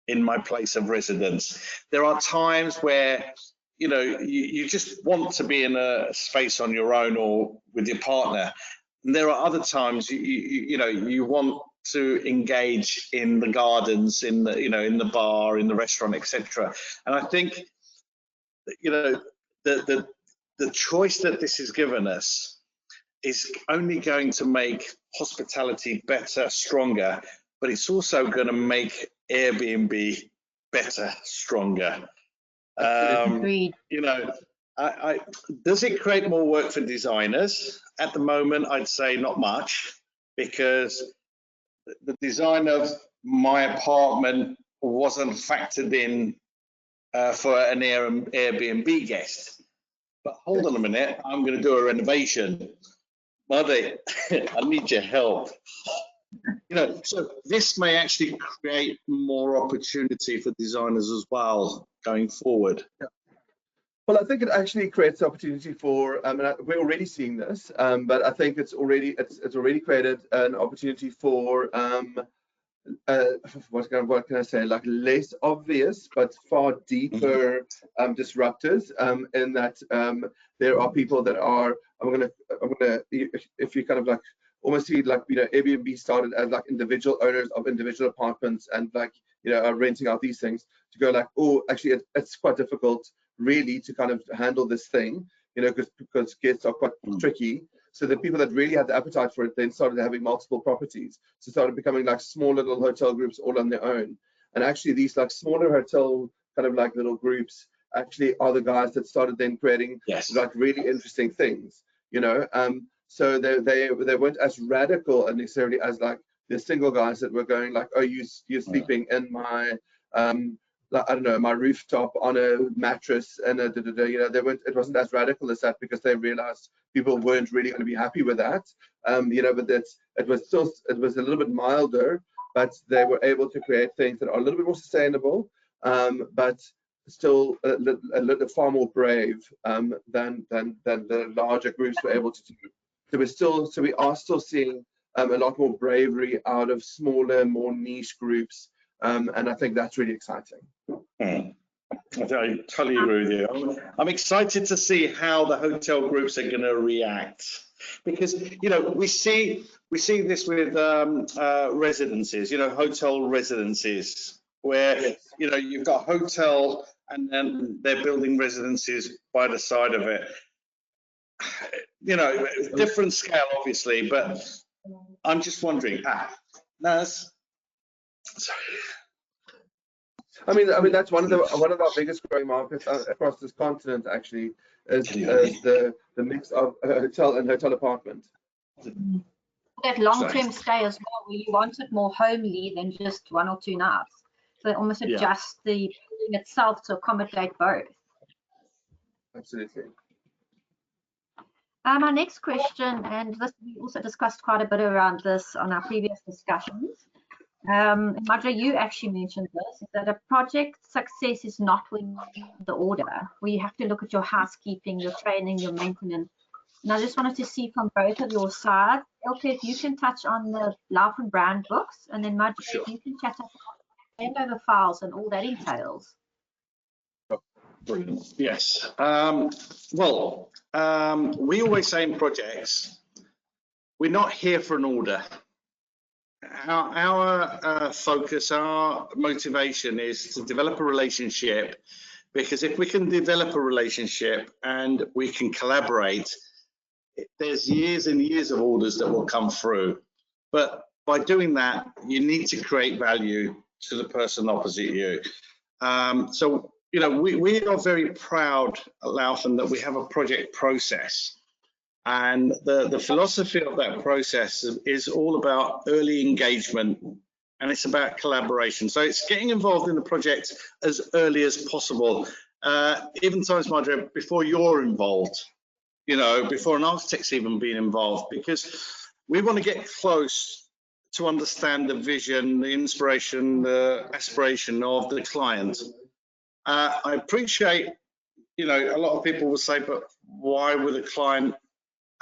in my place of residence. There are times where, you know, you just want to be in a space on your own or with your partner. And there are other times you know, you want to engage in the gardens, in the, you know, in the bar, in the restaurant, etc. And I think, you know, the choice that this has given us is only going to make hospitality better, stronger, but it's also going to make Airbnb better, stronger. Agreed. You know, does it create more work for designers? At the moment, I'd say not much, because the design of my apartment wasn't factored in for an Airbnb guest. But hold on a minute, I'm going to do a renovation. Mother, I need your help. You know, so this may actually create more opportunity for designers as well going forward. Yeah. Well, I think it actually creates opportunity for, we're already seeing this, but I think it's already created an opportunity for what can I say, like less obvious but far deeper disruptors, in that there are people that are, I'm gonna if you kind of like almost see, like, you know, Airbnb started as like individual owners of individual apartments and, like, you know, are renting out these things, to go like, oh, actually it's quite difficult really to kind of handle this thing, you know, because guests are quite tricky. So the people that really had the appetite for it then started having multiple properties. So started becoming like small little hotel groups all on their own. And actually these like smaller hotel kind of like little groups actually are the guys that started then creating like really interesting things, you know. So they weren't as radical necessarily as like the single guys that were going like, oh, you're sleeping in my like, I don't know, my rooftop on a mattress and a you know, it wasn't as radical as that, because they realized people weren't really going to be happy with that, you know. But it was a little bit milder, but they were able to create things that are a little bit more sustainable, but still a little far more brave than the larger groups were able to do. So we are still seeing a lot more bravery out of smaller, more niche groups. And I think that's really exciting. I totally agree with you. I'm excited to see how the hotel groups are going to react, because, you know, we see this with residences, you know, hotel residences, where, you know, you've got hotel and then they're building residences by the side of it. You know, different scale, obviously, but I'm just wondering. Naz. Sorry. I mean that's one of our biggest growing markets across this continent, actually, is the mix of hotel and hotel apartment. That long-term stay as well, where you want it more homely than just 1 or 2 nights. So they almost adjust the building itself to accommodate both. Absolutely. My next question, and this we also discussed quite a bit around this on our previous discussions. Madra, you actually mentioned this, is that a project success is not when the order, where you have to look at your housekeeping, your training, your maintenance. And I just wanted to see from both of your sides, Elke, if you can touch on the Laufen brand books, and then Madra, Sure. if you can chat about handover files and all that entails. Brilliant. Yes. We always say in projects, we're not here for an order. Our focus, our motivation is to develop a relationship, because if we can develop a relationship and we can collaborate, there's years and years of orders that will come through. But by doing that, you need to create value to the person opposite you. So, you know, we are very proud at Laufen that we have a project process. And the philosophy of that process is all about early engagement, and it's about collaboration. So it's getting involved in the project as early as possible, even times, Madre, before you're involved, you know, before an architect's even been involved, because we want to get close to understand the vision, the inspiration, the aspiration of the client. I appreciate, you know, a lot of people will say, but why would a client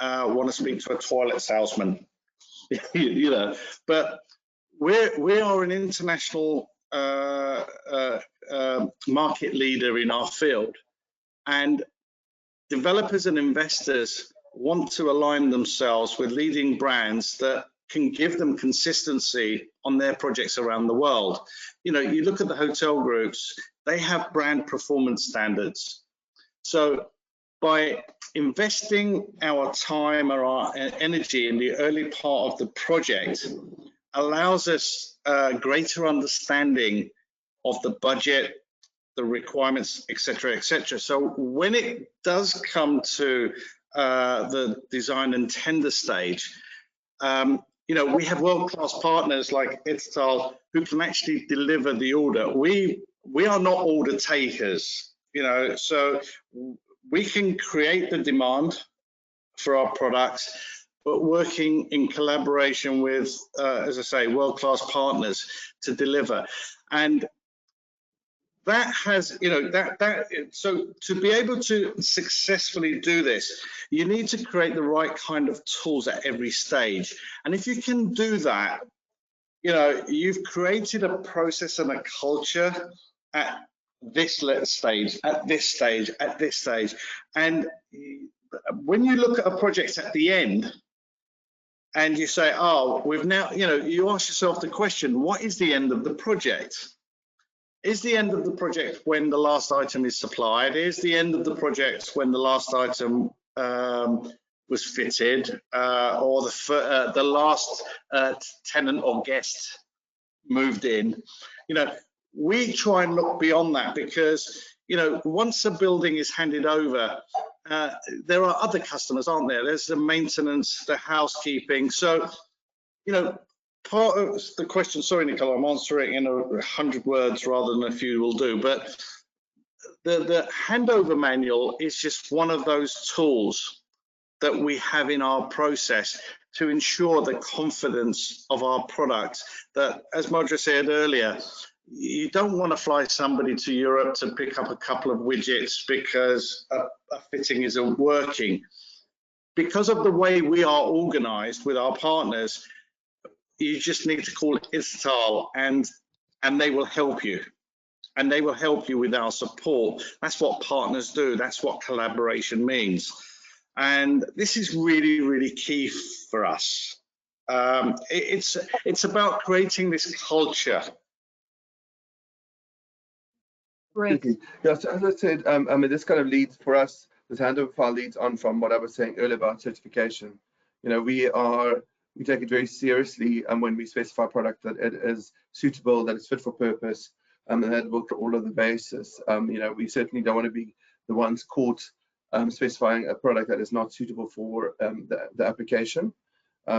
want to speak to a toilet salesman? You know, but we are an international market leader in our field, and developers and investors want to align themselves with leading brands that can give them consistency on their projects around the world. You know, you look at the hotel groups, they have brand performance standards. So by investing our time or our energy in the early part of the project allows us a greater understanding of the budget, the requirements, etc., etc. So when it does come to the design and tender stage, you know, we have world-class partners like Italtile who can actually deliver the order. We are not order takers, you know, so we can create the demand for our products, but working in collaboration with, as I say, world-class partners to deliver. And that has, you know, so to be able to successfully do this, you need to create the right kind of tools at every stage. And if you can do that, you know, you've created a process and a culture at this stage, at this stage, at this stage. And when you look at a project at the end and you say, oh, we've now, you know, you ask yourself the question, what is the end of the project? Is the end of the project when the last item is supplied? Is the end of the project when the last item was fitted, or the last tenant or guest moved in? You know, we try and look beyond that, because, you know, once a building is handed over, there are other customers, aren't there? There's the maintenance, the housekeeping. So, you know, part of the question, sorry, Nicola, I'm answering in 100 words rather than a few will do, but the handover manual is just one of those tools that we have in our process to ensure the confidence of our product. That, as Madra said earlier, you don't want to fly somebody to Europe to pick up a couple of widgets because a fitting isn't working. Because of the way we are organized with our partners, you just need to call it Italtile, and they will help you. And they will help you with our support. That's what partners do. That's what collaboration means. And this is really, really key for us. It's about creating this culture. Great. Yes, as I said, I mean, this kind of leads for us, this handover file leads on from what I was saying earlier about certification. You know, we take it very seriously when we specify a product, that it is suitable, that it's fit for purpose, and that will cover all of the bases. You know, we certainly don't want to be the ones caught specifying a product that is not suitable for the application.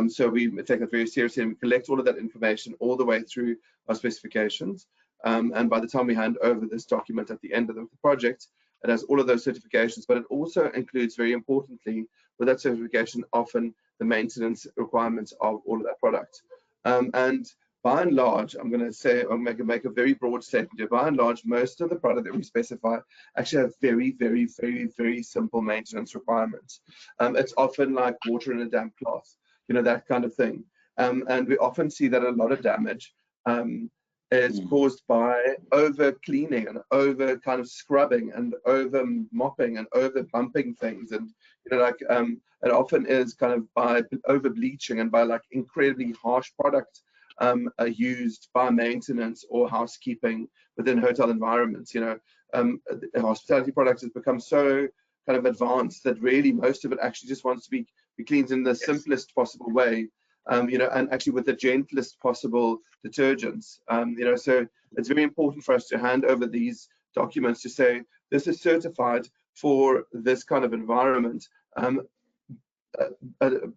So we take it very seriously, and we collect all of that information all the way through our specifications. And by the time we hand over this document at the end of the project, it has all of those certifications, but it also includes, very importantly, with that certification, often the maintenance requirements of all of that product. And by and large, I'm going to say, I'll make a very broad statement here. By and large, most of the product that we specify actually have very simple maintenance requirements. It's often like water in a damp cloth, you know, that kind of thing. And we often see that a lot of damage is caused by over cleaning and over kind of scrubbing and over mopping and over bumping things, and you know, like it often is kind of by over bleaching and by like incredibly harsh product used by maintenance or housekeeping within hotel environments. You know, hospitality products has become so kind of advanced that really most of it actually just wants to be cleaned in the simplest possible way. You know, and actually with the gentlest possible detergents. You know, so it's very important for us to hand over these documents to say this is certified for this kind of environment,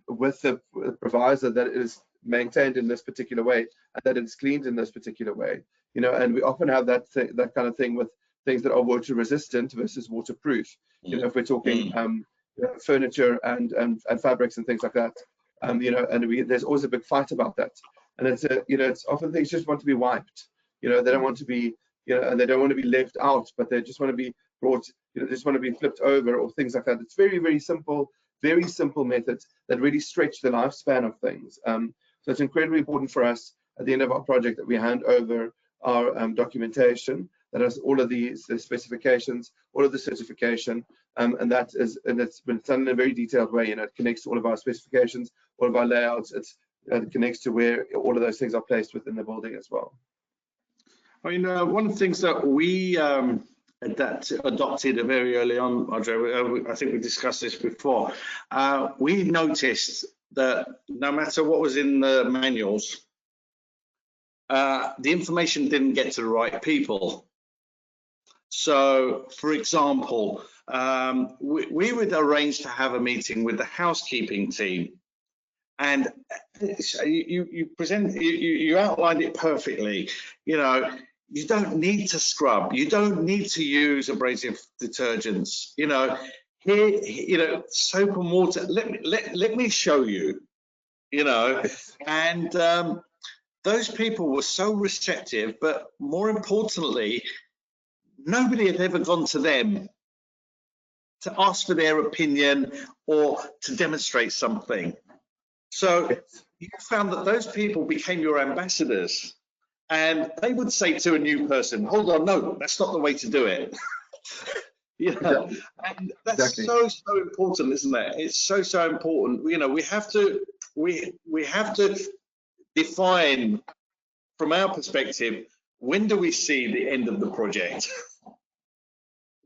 with the proviso that it is maintained in this particular way and that it's cleaned in this particular way. You know, and we often have that kind of thing with things that are water resistant versus waterproof. You know, if we're talking furniture and fabrics and things like that. You know, and there's always a big fight about that, and it's you know, it's often things just want to be wiped. You know, they don't want to be, you know, and they don't want to be left out, but they just want to be brought, you know, just want to be flipped over or things like that. It's very simple methods that really stretch the lifespan of things. So it's incredibly important for us at the end of our project that we hand over our documentation that has all of the specifications, all of the certification, and it's been done in a very detailed way. You know, it connects to all of our specifications, all of our layouts. It connects to where all of those things are placed within the building as well. I mean, one of the things that we adopted very early on, Andre, I think we discussed this before. We noticed that no matter what was in the manuals, the information didn't get to the right people. So, for example, we would arrange to have a meeting with the housekeeping team, and you outlined it perfectly. You know, you don't need to scrub, you don't need to use abrasive detergents. You know, here, you know, soap and water. Let me show you. You know, and those people were so receptive, but more importantly, nobody had ever gone to them to ask for their opinion or to demonstrate something. So you found that those people became your ambassadors, and they would say to a new person, hold on, no, that's not the way to do it. You know, and that's so important, isn't it? It's so important. You know, we have to define from our perspective, when do we see the end of the project?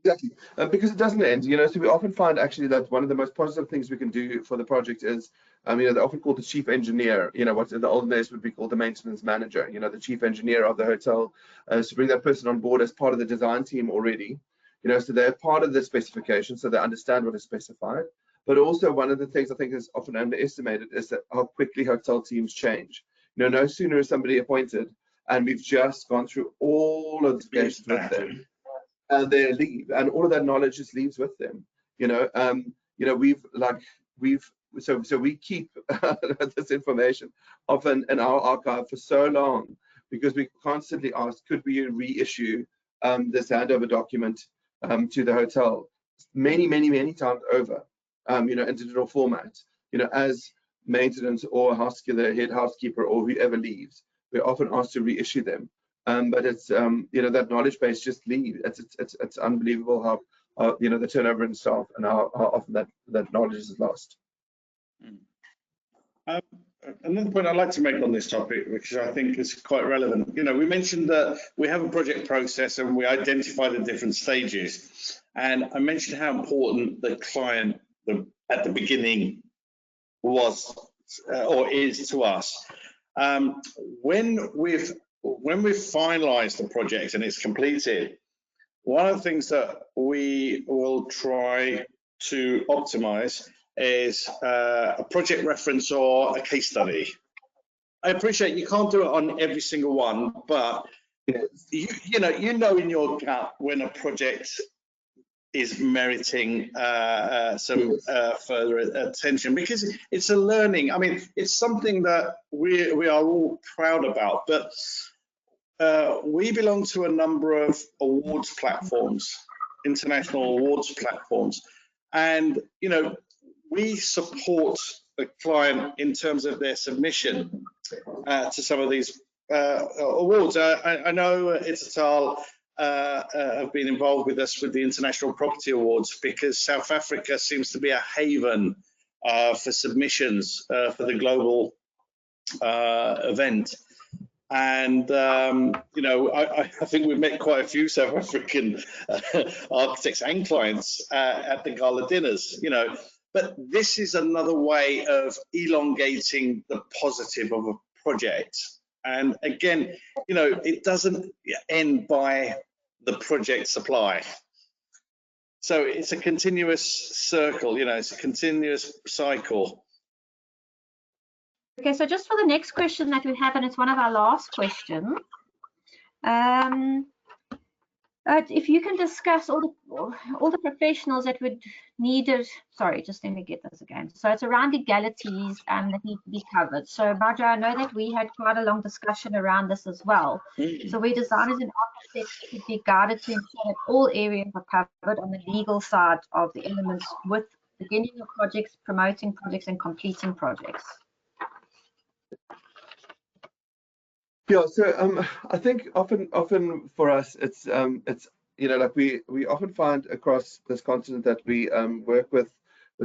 Exactly, because it doesn't end, you know. So we often find actually that one of the most positive things we can do for the project is, you know, they're often called the chief engineer. You know, what in the olden days would be called the maintenance manager. You know, the chief engineer of the hotel, to bring that person on board as part of the design team already. You know, so they're part of the specification, so they understand what is specified. But also one of the things I think is often underestimated is that how quickly hotel teams change. You know, no sooner is somebody appointed, and we've just gone through all of the specifications with them, and they leave, and all of that knowledge just leaves with them. You know, so we keep this information often in our archive for so long because we constantly ask, could we reissue this handover document to the hotel many times over, you know, in digital format. You know, as maintenance or the head housekeeper or whoever leaves, we're often asked to reissue them. But it's you know, that knowledge base just leaves. It's unbelievable how you know, the turnover in staff and how often that knowledge is lost. Another point I'd like to make on this topic, which I think is quite relevant. You know, we mentioned that we have a project process and we identify the different stages. And I mentioned how important the client at the beginning was or is to us. When we've finalized the project and it's completed, one of the things that we will try to optimize is a project reference or a case study. I appreciate you can't do it on every single one, but you know in your gut when a project is meriting some further attention, because it's a learning. I mean, it's something that we are all proud about, but we belong to a number of awards platforms, international awards platforms, and you know, we support the client in terms of their submission to some of these awards. I know Italtile have been involved with us with the International Property Awards, because South Africa seems to be a haven for submissions for the global event. And you know, I think we've met quite a few South African architects and clients at the gala dinners, you know. But this is another way of elongating the positive of a project. And again, you know, it doesn't end by the project supply. So it's a continuous circle, you know, it's a continuous cycle. Okay, so just for the next question that we have, and it's one of our last questions. If you can discuss all the professionals that would needed. Sorry, just let me get this again. So it's around legalities that need to be covered. So Badra, I know that we had quite a long discussion around this as well. So we designers and architects should be guided to ensure that all areas are covered on the legal side of the elements, with beginning of projects, promoting projects, and completing projects. Yeah, so I think often for us it's you know, like we often find across this continent that we work with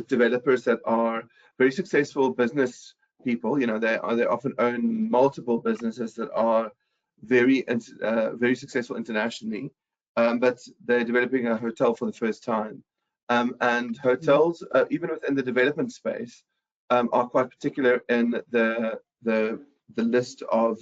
developers that are very successful business people. You know, they often own multiple businesses that are very successful internationally, but they're developing a hotel for the first time. And hotels, even within the development space, are quite particular in the list of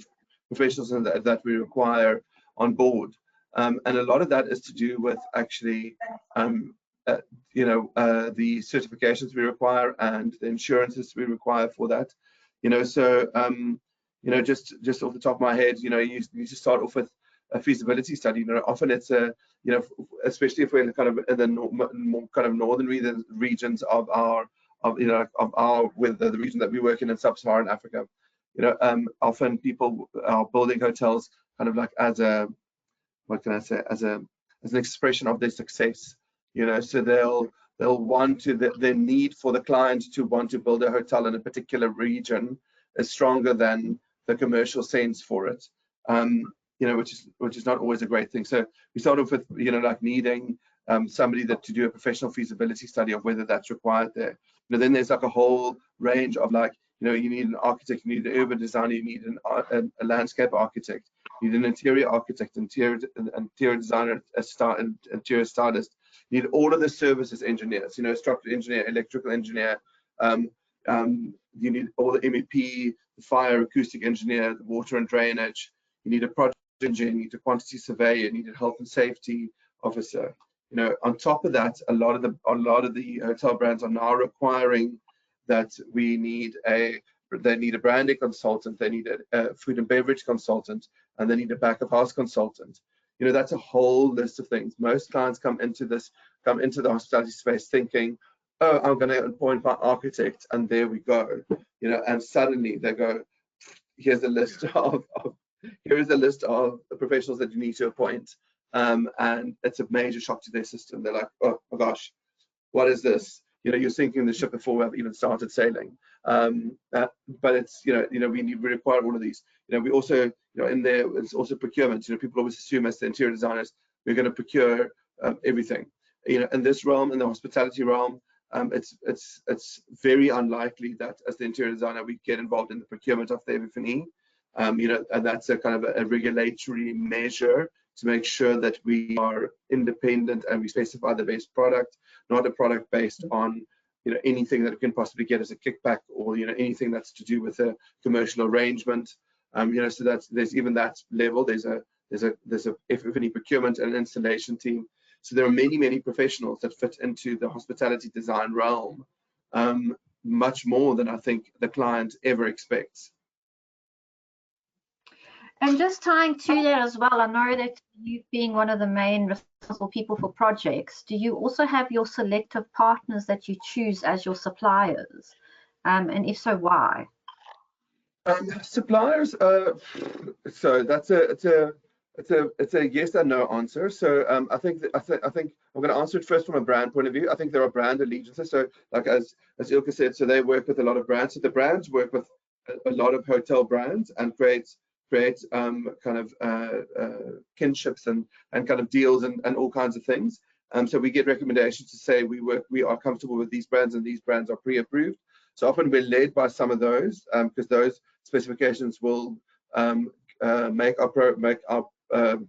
professionals that we require on board, and a lot of that is to do with actually you know, the certifications we require and the insurances we require for that, you know. So you know, just off the top of my head, you know, you need to start off with a feasibility study. You know, often it's a, you know, especially if we're in kind of in the more kind of northern regions of our you know, of our, with the region that we work in sub-Saharan Africa. You know, often people are building hotels kind of like as a, what can I say, as an expression of their success. You know, so they'll want to, the need for the client to want to build a hotel in a particular region is stronger than the commercial sense for it. You know, which is not always a great thing. So we start off with, you know, like needing somebody to do a professional feasibility study of whether that's required there. You know, then there's like a whole range of, like, you know, you need an architect, you need an urban designer, you need a landscape architect, you need an interior architect, interior designer, interior stylist. You need all of the services engineers, you know, structural engineer, electrical engineer. You need all the MEP, the fire acoustic engineer, the water and drainage. You need a project engineer, you need a quantity surveyor, you need a health and safety officer. You know, on top of that, a lot of the hotel brands are now requiring that they need a branding consultant, they need a food and beverage consultant, and they need a back of house consultant. You know, that's a whole list of things. Most clients come into the hospitality space thinking, oh, I'm going to appoint my architect, and there we go. You know, and suddenly they go, here's a list of the professionals that you need to appoint, and it's a major shock to their system. They're like, oh my gosh, what is this? You know, you're sinking the ship before we've even started sailing. But it's, you know, we require all of these. You know, we also, you know, in there, it's also procurement. You know, people always assume as the interior designers, we're going to procure everything. You know, in this realm, in the hospitality realm, it's very unlikely that as the interior designer we get involved in the procurement of the F&E. You know, and that's a kind of a regulatory measure to make sure that we are independent and we specify the best product, not a product based on, you know, anything that it can possibly get as a kickback, or, you know, anything that's to do with a commercial arrangement. You know, so there's even that level. There's a F&E procurement and installation team. So there are many professionals that fit into the hospitality design realm, much more than I think the client ever expects. And just tying to that as well, I know that you being one of the main responsible people for projects, do you also have your selective partners that you choose as your suppliers? And if so, why? Suppliers, so it's a yes and no answer. So I think I'm going to answer it first from a brand point of view. I think there are brand allegiances. So like as Ilka said, so they work with a lot of brands. So the brands work with a lot of hotel brands and create kind of kinships and kind of deals and all kinds of things. So we get recommendations to say we are comfortable with these brands and these brands are pre-approved. So often we're led by some of those because those specifications will make our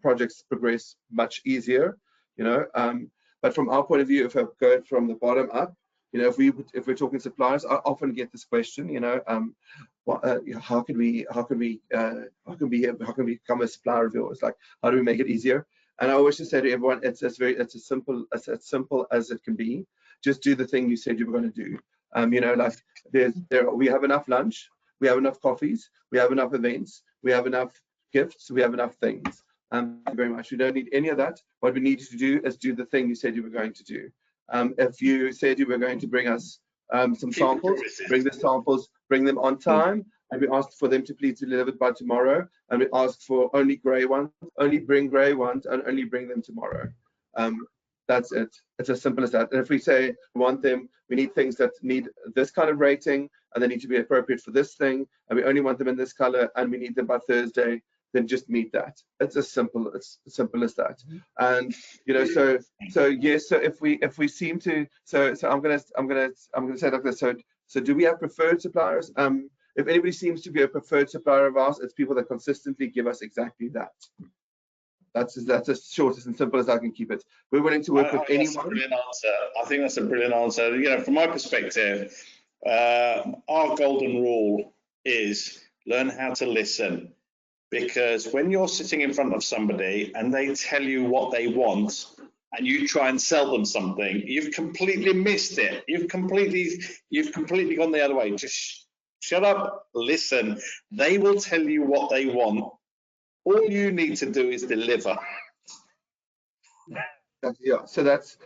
projects progress much easier, you know. But from our point of view, if I go from the bottom up, you know, if we're talking suppliers, I often get this question, you know, how can we become a supplier of yours? Like, how do we make it easier? And I always just say to everyone, it's as simple as it can be. Just do the thing you said you were going to do. You know, like we have enough lunch, we have enough coffees, we have enough events, we have enough gifts, we have enough things. Thank you very much. We don't need any of that. What we need you to do is do the thing you said you were going to do. If you said you were going to bring us some samples, bring the samples, bring them on time, and we asked for them to please deliver it by tomorrow, and we asked for only grey ones, only bring grey ones, and only bring them tomorrow. That's it. It's as simple as that. And if we say we want them, we need things that need this kind of rating, and they need to be appropriate for this thing, and we only want them in this color, and we need them by Thursday, then just meet that. It's as simple as that. And you know, so yes. So if we seem to, so I'm gonna say like this. So do we have preferred suppliers? If anybody seems to be a preferred supplier of ours, it's people that consistently give us exactly that. That's as short and simple as I can keep it. We're willing to work with anyone. That's a brilliant answer. I think that's a brilliant answer. You know, from my perspective, our golden rule is learn how to listen. Because when you're sitting in front of somebody and they tell you what they want and you try and sell them something, you've completely missed it. You've completely gone the other way. Just shut up, listen. They will tell you what they want. All you need to do is deliver. Yeah, so that's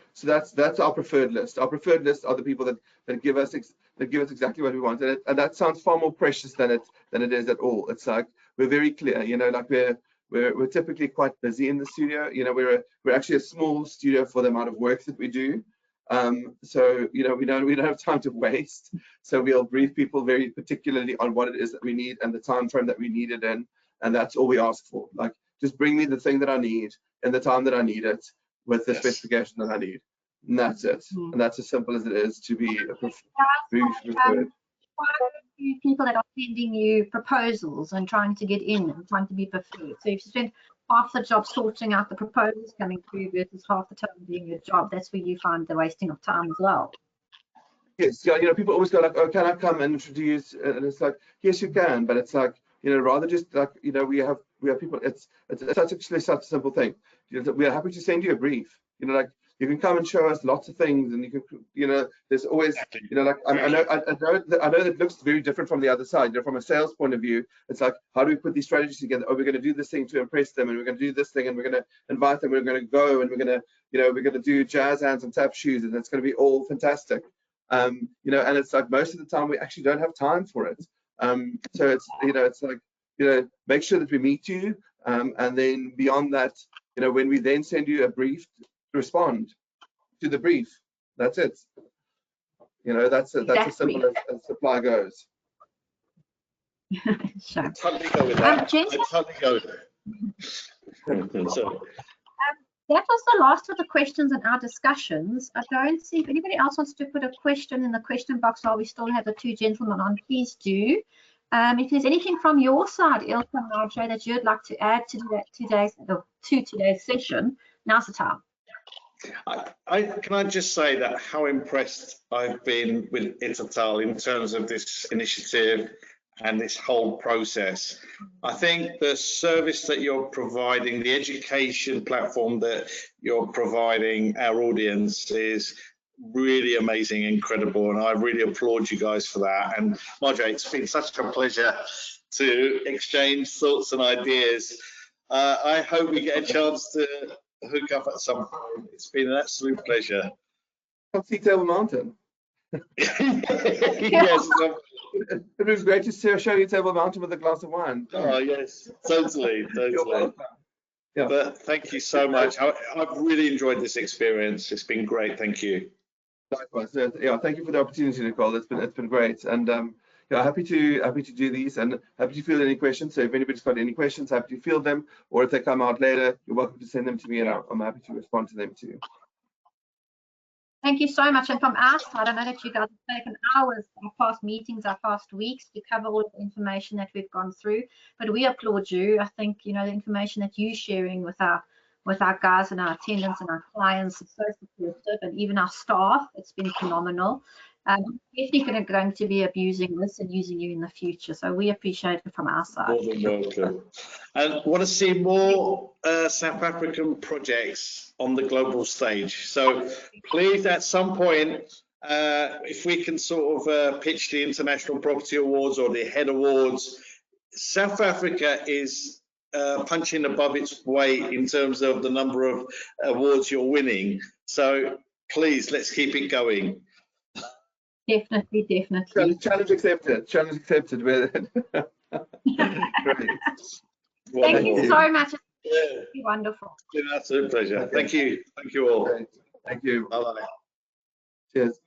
our preferred list. Our preferred list are the people that give us exactly what we want, and that sounds far more precious than it is at all. It's like we're very clear, you know, like we're typically quite busy in the studio. You know, we're actually a small studio for the amount of work that we do. So you know, we don't have time to waste. So we'll brief people very particularly on what it is that we need and the time frame that we need it in, and that's all we ask for. Like, just bring me the thing that I need in the time that I need it, with the specification that I need, and that's it. And that's as simple as it is to be preferred. People that are sending you proposals and trying to get in and trying to be preferred. So if you spend half the job sorting out the proposals coming through versus half the time doing your job, that's where you find the wasting of time as well. Yes, yeah, you know, people always go like, oh, can I come and introduce? And it's like, yes, you can, but it's like, you know, rather just like, you know, we have people. It's such a simple thing. You know, we are happy to send you a brief. You know, like you can come and show us lots of things, and you can, you know, there's always, you know, like I know that it looks very different from the other side. You know, from a sales point of view, it's like, how do we put these strategies together? Oh, we're going to do this thing to impress them, and we're going to do this thing, and we're going to invite them. We're going to go, and we're going to, you know, we're going to do jazz hands and tap shoes, and it's going to be all fantastic. You know, and it's like most of the time we actually don't have time for it. So it's, you know, it's like, you know, make sure that we meet you, and then beyond that, you know, when we then send you a brief, respond to the brief. That's it. You know, that's as simple as supply goes. Sure. I totally go with that. Totally go with it. So, that was the last of the questions in our discussions. I don't see if anybody else wants to put a question in the question box while we still have the two gentlemen on. Please do. If there's anything from your side, Ilka and Marjorie, that you'd like to add to today's session, now's the time. Can I just say that how impressed I've been with Italtile in terms of this initiative and this whole process. I think the service that you're providing, the education platform that you're providing our audience is really amazing, incredible, and I really applaud you guys for that. And Marjorie, it's been such a pleasure to exchange thoughts and ideas. I hope we get a chance to hook up at some point. It's been an absolute pleasure. Come see Table Mountain. Yes, It was great to show you Table Mountain with a glass of wine. oh yes, totally. You're welcome. Yeah. But thank you so much. I've really enjoyed this experience. It's been great. Thank you. Likewise. Yeah, thank you for the opportunity, Nicole. It's been great, and yeah, happy to do these, and happy to field any questions. So if anybody's got any questions, happy to field them, or if they come out later, you're welcome to send them to me, and I'm happy to respond to them too. Thank you so much. And from our side, I know that you guys have taken hours, our past meetings, our past weeks to cover all of the information that we've gone through, but we applaud you. I think, you know, the information that you're sharing with our guys and our attendants and our clients is so supportive, and even our staff, it's been phenomenal. Definitely going to be abusing this and using you in the future, so we appreciate it from our side. More than welcome. And want to see more South African projects on the global stage. So please, at some point, if we can sort of pitch the International Property Awards or the HEAD Awards, South Africa is punching above its weight in terms of the number of awards you're winning. So please, let's keep it going. Definitely. Challenge accepted. Challenge accepted. Great. Thank you so much. It's wonderful. It's been an absolute pleasure. Thank you. Thank you all. Great. Thank you. Bye-bye. Cheers.